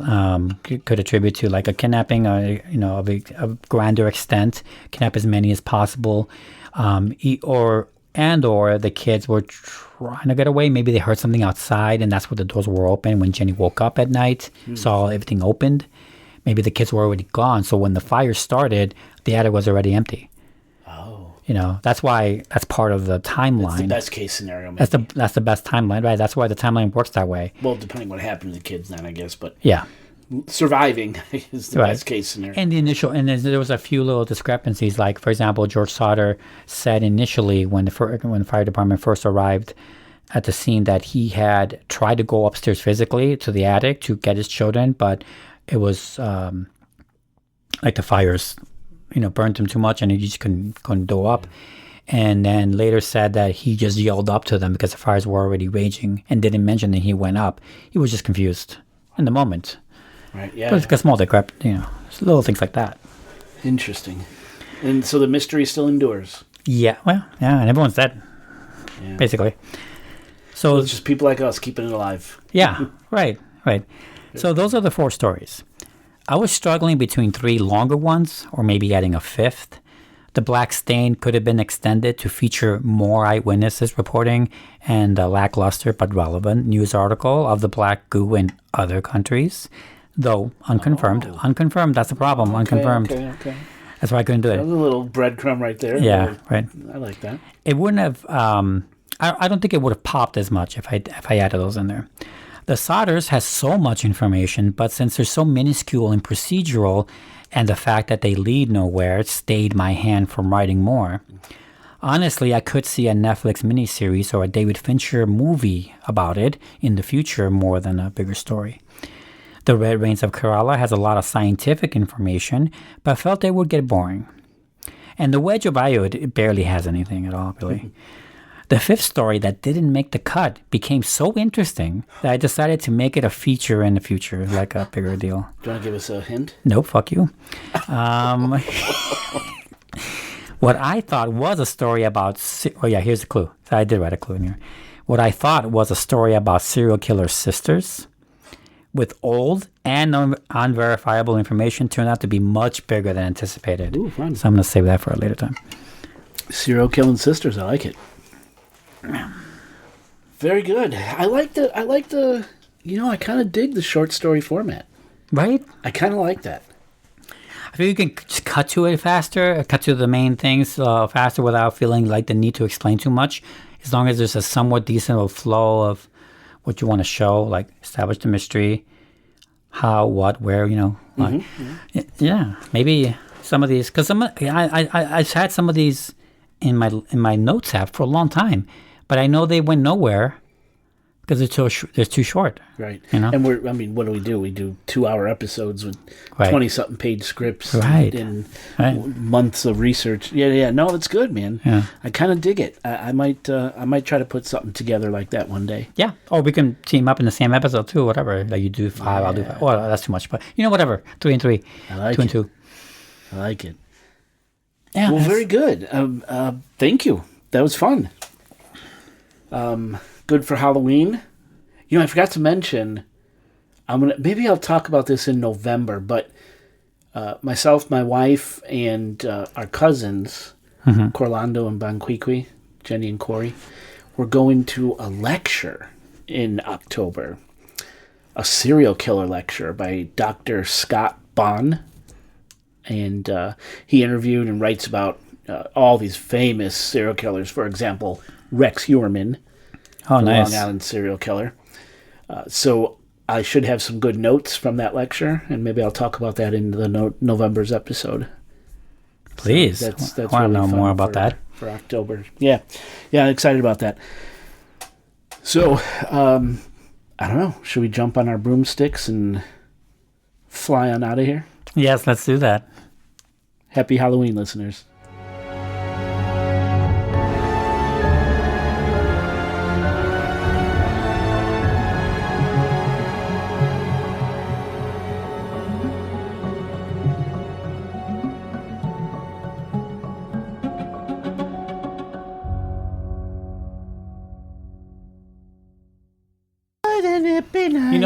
S3: could attribute to like a kidnapping, of a grander extent, kidnap as many as possible, or the kids were trying to get away. Maybe they heard something outside, and that's where the doors were open. When Jenny woke up at night, saw everything opened. Maybe the kids were already gone. So when the fire started, the attic was already empty. That's why that's part of the timeline. That's
S2: the best case scenario. Maybe.
S3: That's the best timeline, right? That's why the timeline works that way.
S2: Well, depending on what happened to the kids then, I guess. But
S3: yeah,
S2: surviving is the best case scenario.
S3: And there was a few little discrepancies. Like, for example, George Sodder said initially when the fire department first arrived at the scene that he had tried to go upstairs physically to the attic to get his children, but it was like the fires burned him too much and he just couldn't go up. And then later said that he just yelled up to them because the fires were already raging and didn't mention that he went up. He was just confused in the moment.
S2: Right, yeah.
S3: But it's a small decrep, little things like that.
S2: Interesting. And so the mystery still endures.
S3: Yeah, well, yeah, and everyone's dead, basically. So
S2: it's just people like us keeping it alive.
S3: Yeah, right. So those are the 4 stories. I was struggling between 3 longer ones, or maybe adding a 5th. The black stain could have been extended to feature more eyewitnesses reporting and a lackluster but relevant news article of the black goo in other countries, though unconfirmed.
S2: Oh.
S3: Unconfirmed, that's the problem. Unconfirmed.
S2: Okay.
S3: That's why I couldn't do it.
S2: That was a little breadcrumb right there.
S3: Yeah, right.
S2: I like that.
S3: It wouldn't have... I don't think it would have popped as much if I added those in there. The Sodders has so much information, but since they're so minuscule and procedural, and the fact that they lead nowhere stayed my hand from writing more. Honestly, I could see a Netflix miniseries or a David Fincher movie about it in the future more than a bigger story. The Red Rains of Kerala has a lot of scientific information, but I felt it would get boring. And The Wedge of Ayod, it barely has anything at all, really. The fifth story that didn't make the cut became so interesting that I decided to make it a feature in the future, like a bigger deal.
S2: Do you want to give us a hint?
S3: Nope, fuck you. What I thought was a story about... here's the clue. So I did write a clue in here. What I thought was a story about serial killer sisters with old and unverifiable information turned out to be much bigger than anticipated.
S2: Ooh, fun.
S3: So I'm going to save that for a later time.
S2: Serial killing sisters. I like it. Very good. I like the, I kind of dig the short story format.
S3: Right?
S2: I kind of like that.
S3: I feel you can just cut to it faster, cut to the main things faster without feeling like the need to explain too much. As long as there's a somewhat decent flow of what you want to show, like establish the mystery, how, what, where, like, yeah, maybe some of these, because I've had some of these in my notes app for a long time, but I know they went nowhere because they're too short.
S2: Right.
S3: And
S2: what do? We do 2-hour episodes with
S3: Right.
S2: 20-something page scripts
S3: Right.
S2: and
S3: Right.
S2: months of research. Yeah. No, it's good, man.
S3: Yeah.
S2: I kind of dig it. I might try to put something together like that one day.
S3: Yeah. Or we can team up in the same episode too, whatever. Like you do 5, I'll do 5. Well, that's too much, but whatever. 3 and 3.
S2: I like
S3: 2 and
S2: it.
S3: 2.
S2: I like it.
S3: Yeah.
S2: Well, very good. Thank you. That was fun. Good for Halloween. I forgot to mention, maybe I'll talk about this in November, but myself, my wife, and our cousins, Corlando and Banquiqui, Jenny and Corey, we're going to a lecture in October, a serial killer lecture by Dr. Scott Bonn. And he interviewed and writes about all these famous serial killers. For example, Rex Heuermann,
S3: Oh,
S2: the
S3: nice.
S2: Long Island serial killer. So I should have some good notes from that lecture, and maybe I'll talk about that in the November's episode.
S3: Please.
S2: So that's
S3: I want to
S2: really
S3: know
S2: fun
S3: more about that.
S2: for October. Yeah, excited about that. So I don't know. Should we jump on our broomsticks and fly on out of here?
S3: Yes, let's do that.
S2: Happy Halloween, listeners.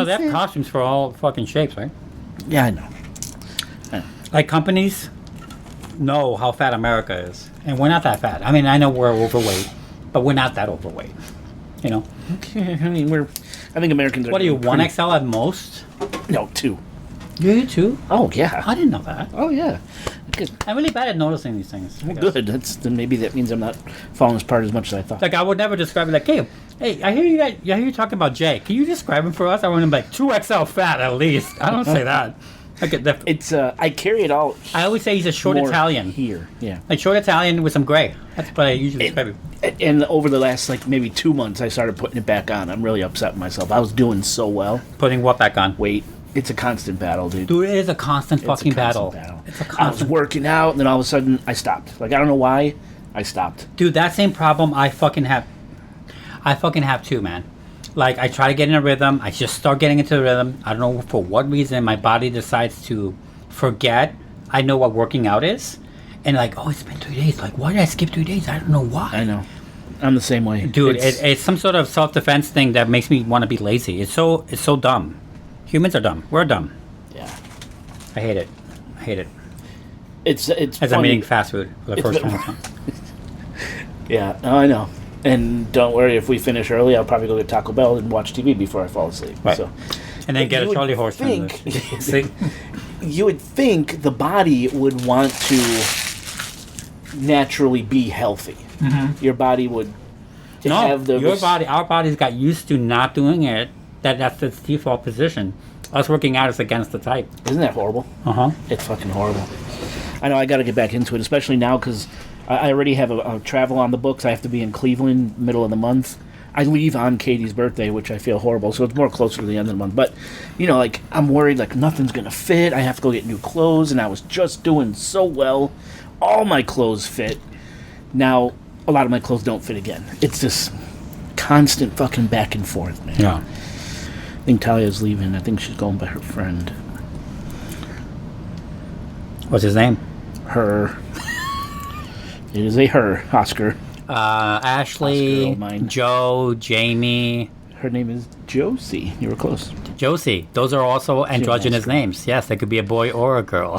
S3: They have costumes for all fucking shapes, right?
S2: Yeah, I know.
S3: Like companies know how fat America is, and we're not that fat. I mean, I know we're overweight, but we're not that overweight.
S2: Okay, I think Americans are...
S3: What are you,
S2: pretty-
S3: 1XL at most?
S2: No, 2.
S3: You too?
S2: Oh, yeah.
S3: I didn't know that.
S2: Oh, yeah. Good.
S3: I'm really bad at noticing these things. I guess.
S2: Good. Then maybe that means I'm not falling apart as much as I thought.
S3: Like I would never describe it like, hey, I hear you guys. I hear you talking about Jay. Can you describe him for us? I want him like 2XL fat at least. I don't say that.
S2: It's I carry it all.
S3: I always say he's a short
S2: more
S3: Italian.
S2: here. Yeah.
S3: Like short Italian with some gray. That's what I usually describe him.
S2: And over the last maybe 2 months, I started putting it back on. I'm really upset with myself. I was doing so well.
S3: Putting what back on?
S2: Weight. It's a constant battle, dude.
S3: Dude, it is a constant fucking battle. It's a
S2: I was
S3: constant.
S2: working out, and then all of a sudden, I stopped. I don't know why. I stopped.
S3: Dude, that same problem I fucking have. I fucking have too, man. Like I try to get in a rhythm. I just start getting into the rhythm. I don't know for what reason my body decides to forget I know what working out is. And like, oh, it's been 3 days. Like, why did I skip 3 days? I don't know why.
S2: I know. I'm the same way.
S3: Dude, it's some sort of self-defense thing that makes me want to be lazy. It's so dumb. Humans are dumb. We're dumb.
S2: Yeah.
S3: I hate it.
S2: It's
S3: As
S2: funny.
S3: I'm eating fast food for the first time.
S2: Yeah, no, I know. And don't worry, if we finish early, I'll probably go get Taco Bell and watch TV before I fall asleep.
S3: Right.
S2: So,
S3: And then get
S2: You
S3: a Charlie
S2: would
S3: horse.
S2: think- you would think the body would want to naturally be healthy. Your body would have the...
S3: Our bodies got used to not doing it. That's its default position. Us working out is against the type.
S2: Isn't that horrible?
S3: Uh-huh.
S2: It's fucking horrible. I know, I got to get back into it, especially now because I already have a travel on the books. I have to be in Cleveland middle of the month. I leave on Katie's birthday, which I feel horrible, so it's more closer to the end of the month. But, like, I'm worried, like, nothing's going to fit. I have to go get new clothes, and I was just doing so well. All my clothes fit. Now, a lot of my clothes don't fit again. It's this constant fucking back and forth, man.
S3: Yeah.
S2: I think Talia's leaving. I think she's going by her friend.
S3: What's his name?
S2: Her. It is a her, Oscar.
S3: Ashley,
S2: Oscar
S3: Joe, Jamie.
S2: Her name is Josie. You were close.
S3: Josie. Those are also androgynous names. Yes, they could be a boy or a girl.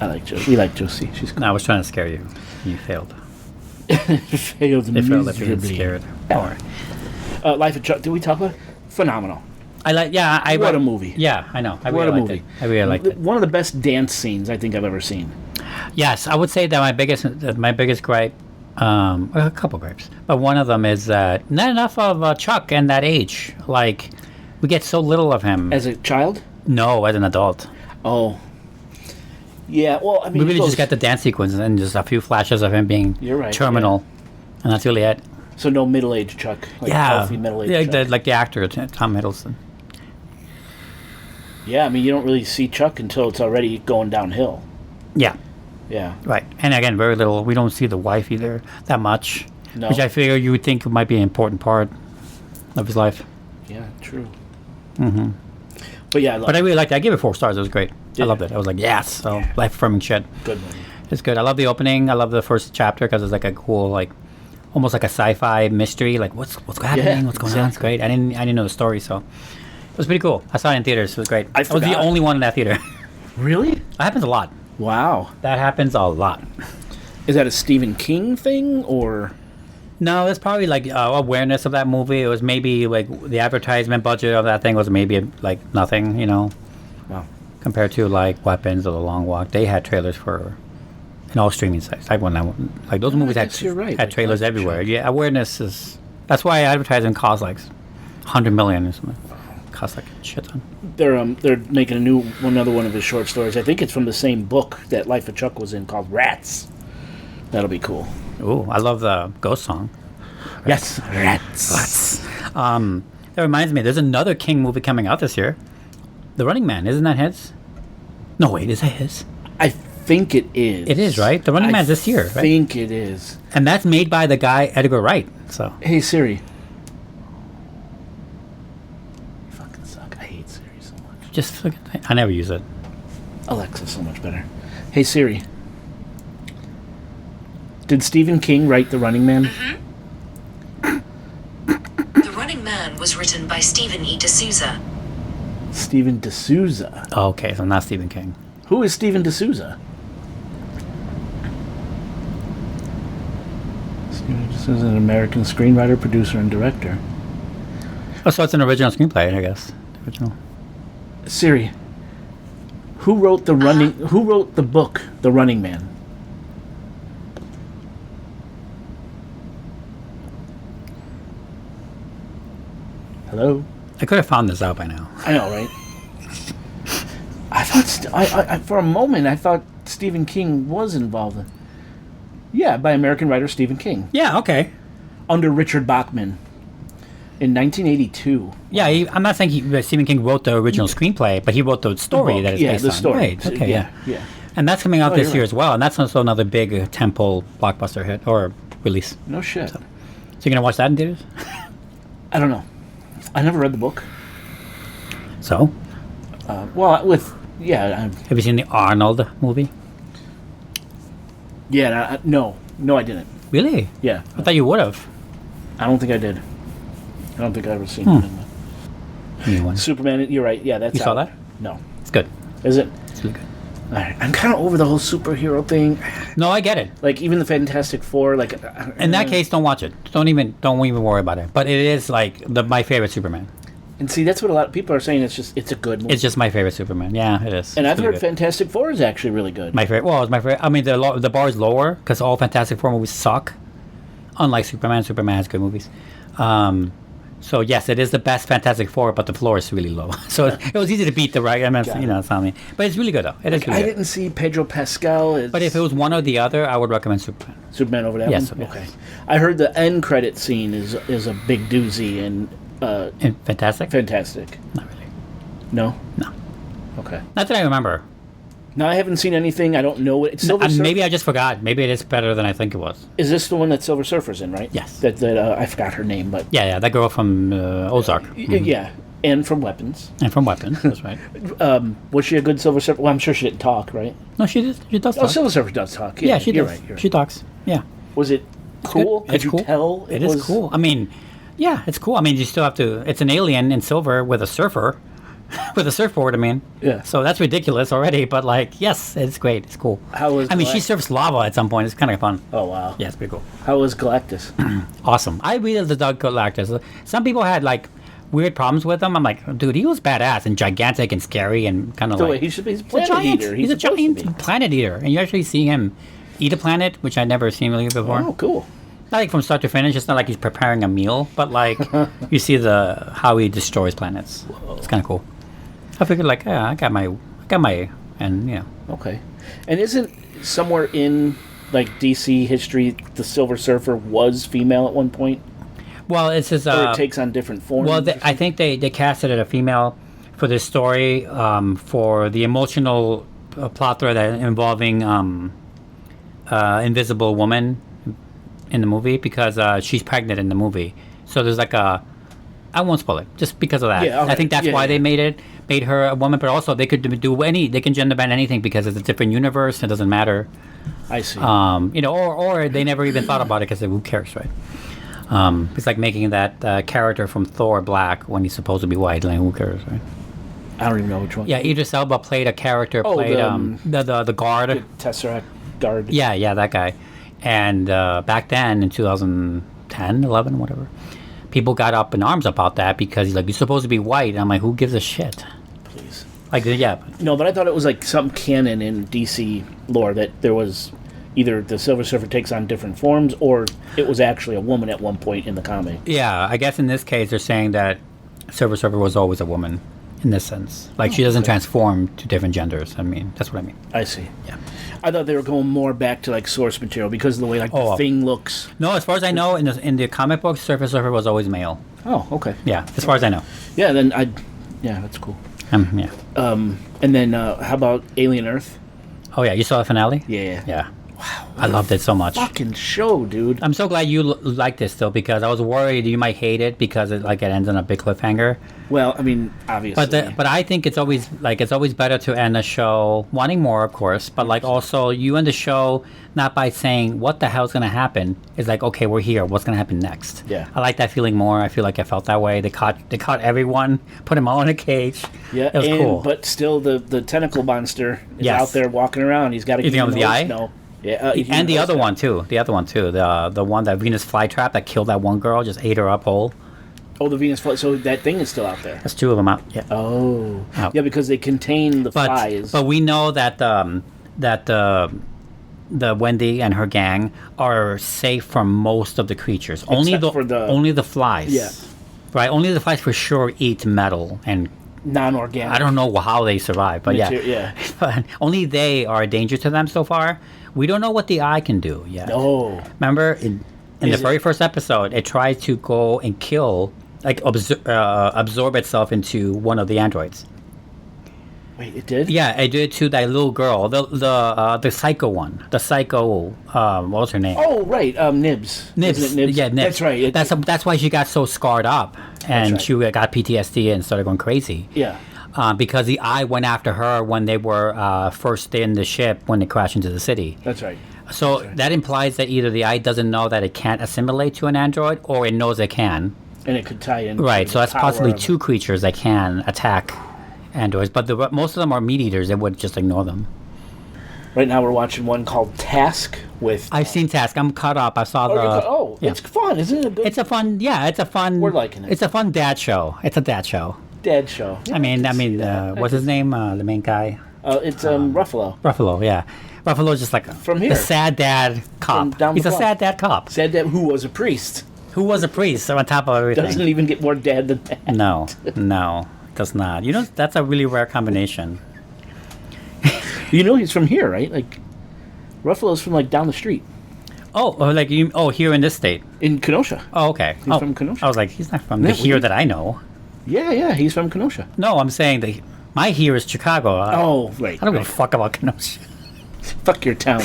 S2: I like Josie. We like Josie. She's cool.
S3: No, I was trying to scare you. You failed.
S2: Failed
S3: They felt like being
S2: miserably.
S3: scared. Don't worry.
S2: Life of Chuck. Did we talk about it? Phenomenal.
S3: I like. Yeah,
S2: What a movie.
S3: Yeah, I know. I
S2: What
S3: really
S2: a
S3: liked
S2: movie.
S3: it. I really liked it.
S2: One of the best dance scenes I think I've ever seen.
S3: Yes, I would say that my biggest gripe, a couple gripes, but one of them is that not enough of Chuck and that age. Like, we get so little of him.
S2: As a child?
S3: No, as an adult.
S2: Oh. Yeah, well, I mean...
S3: We really just got the dance sequence and just a few flashes of him being
S2: You're right,
S3: terminal. And that's really it.
S2: So no middle-aged Chuck. Like healthy middle-aged Chuck.
S3: Like the actor, Tom Hiddleston.
S2: Yeah, I mean, you don't really see Chuck until it's already going downhill.
S3: Yeah,
S2: Yeah.
S3: right. And again, very little. We don't see the wife either that much.
S2: No.
S3: Which I figure you would think might be an important part of his life.
S2: Yeah, true. Mm-hmm. But yeah,
S3: But I really liked it. I gave it 4 stars. It was great.
S2: Yeah.
S3: I loved it. I was like, yes. So life-affirming shit.
S2: good movie.
S3: It's good. I love the opening. I love the first chapter because it's like a cool, like, almost like a sci-fi mystery. Like, what's happening?
S2: Yeah,
S3: What's going on? It's great. I didn't know the story, so it was pretty cool. I saw it in theaters. It was great. I was the
S2: forgot.
S3: only one in that theater.
S2: Really?
S3: That happens a lot.
S2: Wow.
S3: That happens a lot.
S2: Is that a Stephen King thing, or...
S3: No, it's probably like awareness of that movie. It was maybe like the advertisement budget of that thing was maybe like nothing,
S2: Wow.
S3: compared to like Weapons or The Long Walk. They had trailers for in all streaming sites. Like those movies
S2: I
S3: had
S2: guess you're right.
S3: had
S2: Like,
S3: trailers everywhere. Yeah, awareness is that's why advertising costs like $100 million or something. Costs like a shit ton.
S2: They're making another one of his short stories. I think it's from the same book that Life of Chuck was in, called Rats. That'll be cool.
S3: Ooh, I love the Ghost song.
S2: Yes, Rats.
S3: That reminds me, there's another King movie coming out this year. The Running Man, isn't that his? No, wait, is that his?
S2: I think it is.
S3: It is, right? The Running Man's this year, right?
S2: I think it is.
S3: And that's made by the guy Edgar Wright. So
S2: Hey Siri. You fucking suck. I hate Siri so much.
S3: just I never use it.
S2: Alexa's so much better. Hey Siri. Did Stephen King write The Running Man?
S4: The Running Man was written by Stephen E. D'Souza.
S2: Stephen D'Souza.
S3: Oh, okay, so not Stephen King.
S2: Who is Stephen D'Souza? Stephen D'Souza is an American screenwriter, producer, and director.
S3: Oh, so it's an original screenplay, I guess. The original.
S2: Siri. Who wrote Who wrote the book The Running Man? Hello?
S3: I could have found this out by now.
S2: I know, right? I thought, I for a moment, I thought Stephen King was involved. Yeah, by American writer Stephen King.
S3: Yeah, okay.
S2: Under Richard Bachman. In 1982.
S3: Yeah, I'm not saying Stephen King wrote the original screenplay, but he wrote the story
S2: book,
S3: that it's
S2: yeah,
S3: based
S2: the
S3: on.
S2: story.
S3: Right, okay, yeah.
S2: Yeah.
S3: And that's coming out
S2: Oh,
S3: this
S2: you're
S3: year
S2: right.
S3: as well, and that's also another big temple blockbuster hit, or release.
S2: No shit.
S3: So you're going to watch that in theaters?
S2: I don't know. I never read the book.
S3: So?
S2: Have
S3: Have you seen the Arnold movie?
S2: No, I didn't.
S3: Really?
S2: Yeah,
S3: I thought you would have.
S2: I don't think I did. I don't think I ever seen it. In
S3: Anyone.
S2: Superman. You're right. Yeah, that's
S3: You saw
S2: out.
S3: that?
S2: No,
S3: It's good.
S2: is it?
S3: It's really good.
S2: All right. I'm kind of over the whole superhero thing.
S3: No, I get it.
S2: Like even the Fantastic Four. Like
S3: In that case, don't watch it. Don't even worry about it. But it is like my favorite Superman.
S2: And see, that's what a lot of people are saying. It's a good movie.
S3: It's just my favorite Superman. Yeah, it is.
S2: And
S3: It's
S2: I've
S3: really
S2: heard
S3: good.
S2: Fantastic Four is actually really good.
S3: My favorite. Well, it's my favorite. I mean, the bar is lower because all Fantastic Four movies suck. Unlike Superman, Superman has good movies. So yes, it is the best Fantastic Four, but the floor is really low. So it was easy to beat the right. I mean, something. But it's really good though. It is really
S2: I
S3: good.
S2: didn't see Pedro Pascal.
S3: But if it was one or the other, I would recommend Superman.
S2: Superman over that
S3: Yes,
S2: one?
S3: yes.
S2: Okay. I heard the end credit scene is a big doozy and
S3: And Fantastic?
S2: fantastic.
S3: Not really.
S2: No?
S3: No.
S2: Okay.
S3: Not that I remember.
S2: No, I haven't seen anything. I don't know what it's Silver Surfer.
S3: Maybe I just forgot. Maybe it is better than I think it was.
S2: Is this the one that Silver Surfer's in, right?
S3: Yes.
S2: That I forgot her name, but
S3: Yeah, that girl from Ozark.
S2: yeah, and from Weapons.
S3: And from Weapons, that's right.
S2: Was she a good Silver Surfer? Well, I'm sure she didn't talk, right?
S3: No, she does. She does
S2: Oh,
S3: talk.
S2: Silver Surfer does talk.
S3: Yeah, she
S2: you're
S3: does.
S2: Right, you're
S3: She
S2: right.
S3: talks. Yeah.
S2: Was it cool?
S3: It's
S2: Could you
S3: cool.
S2: tell
S3: It is cool. I mean, yeah, it's cool. I mean, you still have to. It's an alien in silver with a surfer, with a surfboard. I mean,
S2: Yeah.
S3: So that's ridiculous already. But like, yes, it's great. It's cool.
S2: How was
S3: I mean, she
S2: Galactus?
S3: surfs lava at some point. It's kind of fun.
S2: Oh wow.
S3: Yeah, it's pretty cool.
S2: How was Galactus?
S3: Awesome. I really dug Galactus. Some people had like weird problems with him. I'm like, dude, he was badass and gigantic and scary and kind of
S2: The
S3: like.
S2: way he's a
S3: He's a
S2: planet
S3: giant.
S2: eater.
S3: He's a
S2: supposed to be.
S3: giant planet eater, and you actually see him eat a planet, which I'd never seen really before.
S2: Oh, cool.
S3: Not like from start to finish. It's not like he's preparing a meal, but like you see how he destroys planets. It's kind of cool. I figured like, yeah, I got my, and you know.
S2: Okay. And isn't somewhere in like DC history the Silver Surfer was female at one point,
S3: Well, it's his.
S2: or it takes on different forms?
S3: Well, I think they casted it a female for this story for the emotional plot thread involving Invisible Woman in the movie because she's pregnant in the movie. So there's like I won't spoil it just because of that.
S2: Yeah, okay.
S3: I think that's
S2: Yeah,
S3: why
S2: yeah.
S3: they made her a woman, but also they could they can gender bend anything because it's a different universe. It doesn't matter.
S2: I see.
S3: You know, or they never even thought about it because who cares, right? It's like making that character from Thor black when he's supposed to be white. Like, who cares, right?
S2: I don't even know which one.
S3: Yeah, Idris Elba played a character,
S2: Oh,
S3: played
S2: the
S3: the guard.
S2: The Tesseract guard.
S3: Yeah, that guy. And back then, in 2010, 11, whatever, people got up in arms about that because he's like, you're supposed to be white. And I'm like, who gives a shit?
S2: Please.
S3: Like, yeah.
S2: No, but I thought it was like some canon in DC lore that there was either the Silver Surfer takes on different forms or it was actually a woman at one point in the comic.
S3: Yeah, I guess in this case, they're saying that Silver Surfer was always a woman in this sense. Like, she doesn't transform to different genders. I mean, that's what I mean.
S2: I see.
S3: Yeah.
S2: I thought they were going more back to like source material because of the way like the thing looks.
S3: No, as far as I know, in the comic books, Silver Surfer was always male.
S2: Oh, okay.
S3: Yeah, as far as I know.
S2: Yeah, then yeah, that's cool.
S3: Yeah.
S2: And then how about Alien Earth?
S3: Oh, yeah, you saw the finale?
S2: Yeah.
S3: Yeah. Wow. I loved it so much.
S2: Fucking show, dude.
S3: I'm so glad you like this still because I was worried you might hate it because it ends on a big cliffhanger.
S2: Well, I mean, obviously.
S3: But I think it's always better to end a show wanting more, of course, but like also you end the show not by saying what the hell's gonna happen. It's like, okay, we're here. What's gonna happen next?
S2: Yeah.
S3: I like that feeling more. I feel like I felt that way. They caught everyone, put them all in a cage.
S2: Yeah,
S3: it was cool.
S2: But still, the tentacle monster is
S3: Yes.
S2: out there walking around. He's got to
S3: You
S2: get
S3: think it was the eye?
S2: No. Yeah,
S3: And the other one too. The one that Venus flytrap that killed that one girl, just ate her up whole.
S2: Oh, the Venus fly. So that thing is still out there.
S3: That's two of them out. Yeah.
S2: Oh.
S3: Out.
S2: Yeah, because they contain the flies.
S3: But we know that the Wendy and her gang are safe from most of the creatures. Only the flies.
S2: Yeah.
S3: Right. Only the flies for sure eat metal and.
S2: Non-organic.
S3: I don't know how they survive, but
S2: Yeah.
S3: But only they are a danger to them so far. We don't know what the eye can do yet.
S2: Oh.
S3: Remember, in the very first episode, it tried to go and kill, like absorb itself into one of the androids.
S2: Wait, it did?
S3: Yeah, it did to that little girl, the psycho one, the psycho. What was her name?
S2: Oh, right. Nibs.
S3: Nibs.
S2: Isn't it Nibs?
S3: Yeah, Nibs.
S2: That's right.
S3: That's why she got so scarred up, and
S2: right.
S3: she got PTSD and started going crazy.
S2: Yeah.
S3: Because the eye went after her when they were first in the ship when they crashed into the city.
S2: That's right.
S3: So that implies that either the eye doesn't know that it can't assimilate to an android, or it knows it can.
S2: And it could tie in.
S3: Right. So that's
S2: power
S3: possibly
S2: of-
S3: two creatures that can attack androids, but most of them are meat eaters. They would just ignore them.
S2: Right now we're watching one called Task with...
S3: I've seen Task. I'm caught up. I saw yeah.
S2: It's fun, isn't it?
S3: It's a fun. Yeah, it's a fun.
S2: We're liking it.
S3: It's a fun dad show. It's a dad show.
S2: Dad show. Yeah,
S3: I mean, what's his name? The main guy.
S2: It's Ruffalo.
S3: Ruffalo. Yeah, Ruffalo's just like
S2: From here.
S3: the sad dad cop.
S2: From down the
S3: He's a
S2: block.
S3: sad dad cop.
S2: Said that who was a priest.
S3: Who was a priest on top of everything?
S2: Doesn't even get more dad than that.
S3: No, it does not. You know, that's a really rare combination.
S2: You know he's from here, right? Like, Ruffalo's from, like, down the street.
S3: Oh, like here in this state.
S2: In Kenosha.
S3: Oh, okay.
S2: He's from Kenosha.
S3: I was like, he's not from the here that I know.
S2: Yeah, he's from Kenosha.
S3: No, I'm saying that my here is Chicago.
S2: Oh, right.
S3: I don't give a fuck about Kenosha.
S2: Fuck your town.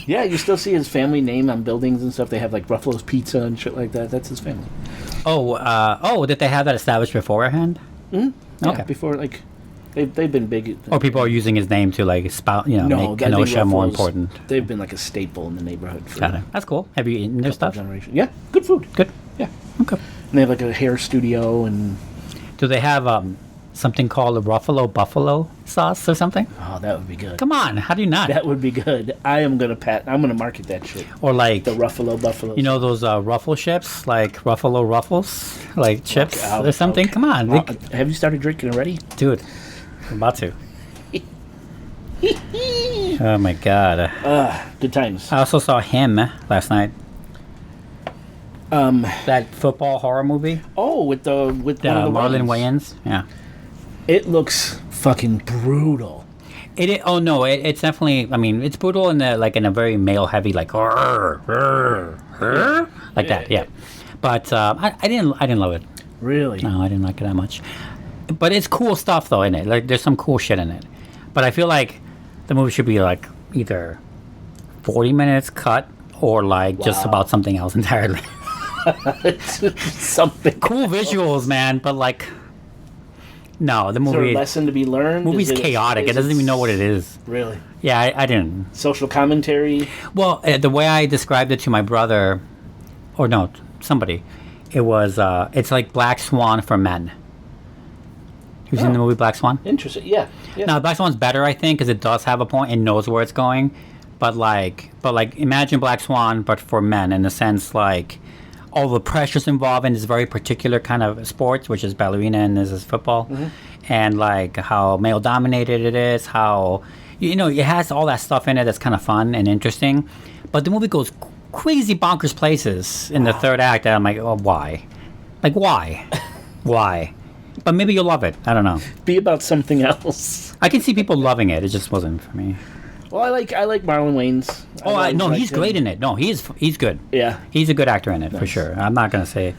S2: Yeah, you still see his family name on buildings and stuff. They have, like, Ruffalo's Pizza and shit like that. That's his family.
S3: Did they have that established beforehand?
S2: Mm-hmm.
S3: Okay.
S2: Yeah, before, like, they've been big.
S3: Or people are using his name to, like, spout, make Kenosha more important.
S2: They've been, like, a staple in the neighborhood for
S3: Got it. That's cool. Have you eaten their stuff?
S2: Generations. Yeah, good food.
S3: Good.
S2: Yeah.
S3: Okay.
S2: And they have, like, a hair studio and...
S3: Do they have something called a Ruffalo Buffalo sauce or something?
S2: Oh, that would be good.
S3: Come on, how do you not?
S2: That would be good. I'm gonna market that shit.
S3: Or like
S2: the Ruffalo Buffalo.
S3: You know those Ruffle chips, like Ruffalo Ruffles, like chips or something.
S2: Okay.
S3: Come on,
S2: have you started drinking already,
S3: dude? I'm about to. Oh my god.
S2: Good times.
S3: I also saw Him last night. That football horror movie.
S2: Oh, with
S3: Marlon Wayans. Yeah.
S2: It looks fucking brutal.
S3: It's definitely. I mean, it's brutal in a very male heavy like like that. Yeah. But I didn't love it.
S2: Really?
S3: No, I didn't like it that much. But it's cool stuff though in it. Like there's some cool shit in it. But I feel like the movie should be like either 40 minutes cut or like just about something else entirely.
S2: Something
S3: cool visuals, man, but like no, the movie.
S2: Is there a lesson to be learned?
S3: Movie's chaotic. It doesn't even know what it is.
S2: Really?
S3: Yeah, I didn't.
S2: Social commentary.
S3: Well, the way I described it to my brother, or no, somebody, it was it's like Black Swan for men. You've seen the movie Black Swan?
S2: Interesting. Yeah.
S3: Now Black Swan's better, I think, because it does have a point and knows where it's going. But like, imagine Black Swan, but for men, in the sense like all the pressures involved in this very particular kind of sports, which is ballerina and this is football, and like how male dominated it is, how it has all that stuff in it that's kind of fun and interesting. But the movie goes crazy bonkers places in the third act that I'm like, oh, why? Like, why? Why? But maybe you'll love it. I don't know.
S2: Be about something else.
S3: I can see people loving it. It just wasn't for me.
S2: Well, I like Marlon Wayans.
S3: No, he's great in it. No, he's good.
S2: Yeah. He's
S3: a good actor in it, for sure. I'm not going to say...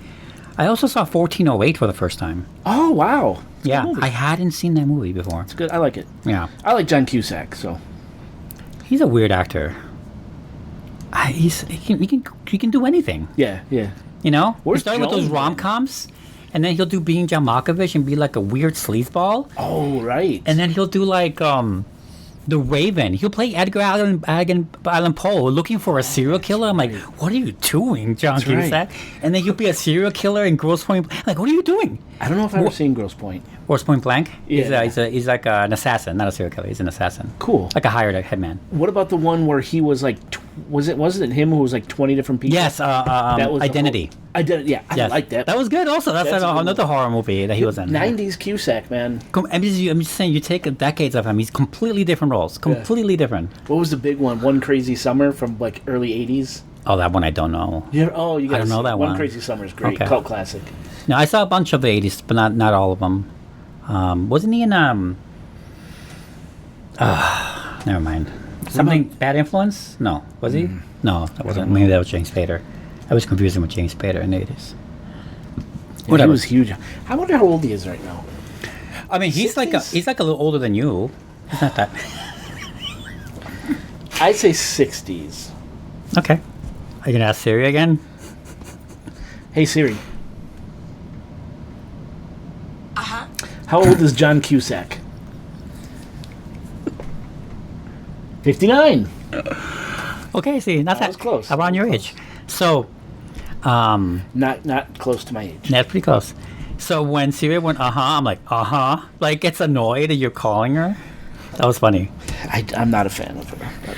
S3: I also saw 1408 for the first time.
S2: Oh, wow.
S3: Yeah, I hadn't seen that movie before.
S2: It's good. I like it.
S3: Yeah.
S2: I like John Cusack, so...
S3: He's a weird actor. He can do anything.
S2: Yeah.
S3: You know?
S2: Where's
S3: he started with those rom-coms, and then he'll do Being John Malkovich and be like a weird sleazeball.
S2: Oh, right.
S3: And then he'll do like... The Raven. He'll play Edgar Allan Poe looking for a serial killer. I'm like, what are you doing, John Cusack? Right. And then he'll be a serial killer in Grosse Pointe. Like, what are you doing?
S2: I don't know if I've ever seen Grosse Pointe.
S3: Grosse Pointe Blank?
S2: Yeah.
S3: He's like an assassin, not a serial killer. He's an assassin.
S2: Cool.
S3: Like a hired headman.
S2: What about the one where he was like, wasn't it him who was like 20 different people?
S3: Yes, that was Identity.
S2: Identity, yeah. I like that.
S3: That was good also. That's another horror movie that he was in.
S2: 90s Cusack, man.
S3: I'm just saying, you take decades of him, he's completely different roles. Completely different.
S2: What was the big one? One Crazy Summer from like early 80s?
S3: Oh, that one I don't know.
S2: You gotta
S3: I don't know that one.
S2: One Crazy Summer is great.
S3: Okay.
S2: Cult classic.
S3: No, I saw a bunch of the 80s, but not all of them. Wasn't he in never mind. Something Bad Influence? No. Was he? No, that wasn't. Maybe that was James Spader. I was confusing with James Spader in the 80s.
S2: He was huge. I wonder how old he is right now.
S3: I mean, he's like a little older than you. He's not that.
S2: I'd say 60s.
S3: Okay. Are you gonna ask Siri again?
S2: Hey Siri. How old is John Cusack? 59.
S3: Okay, see, not that
S2: close.
S3: Around your age. So,
S2: not close to my age.
S3: That's pretty close. So when Siri went, I'm like, like gets annoyed that you're calling her. That was funny.
S2: I'm not a fan of her. But.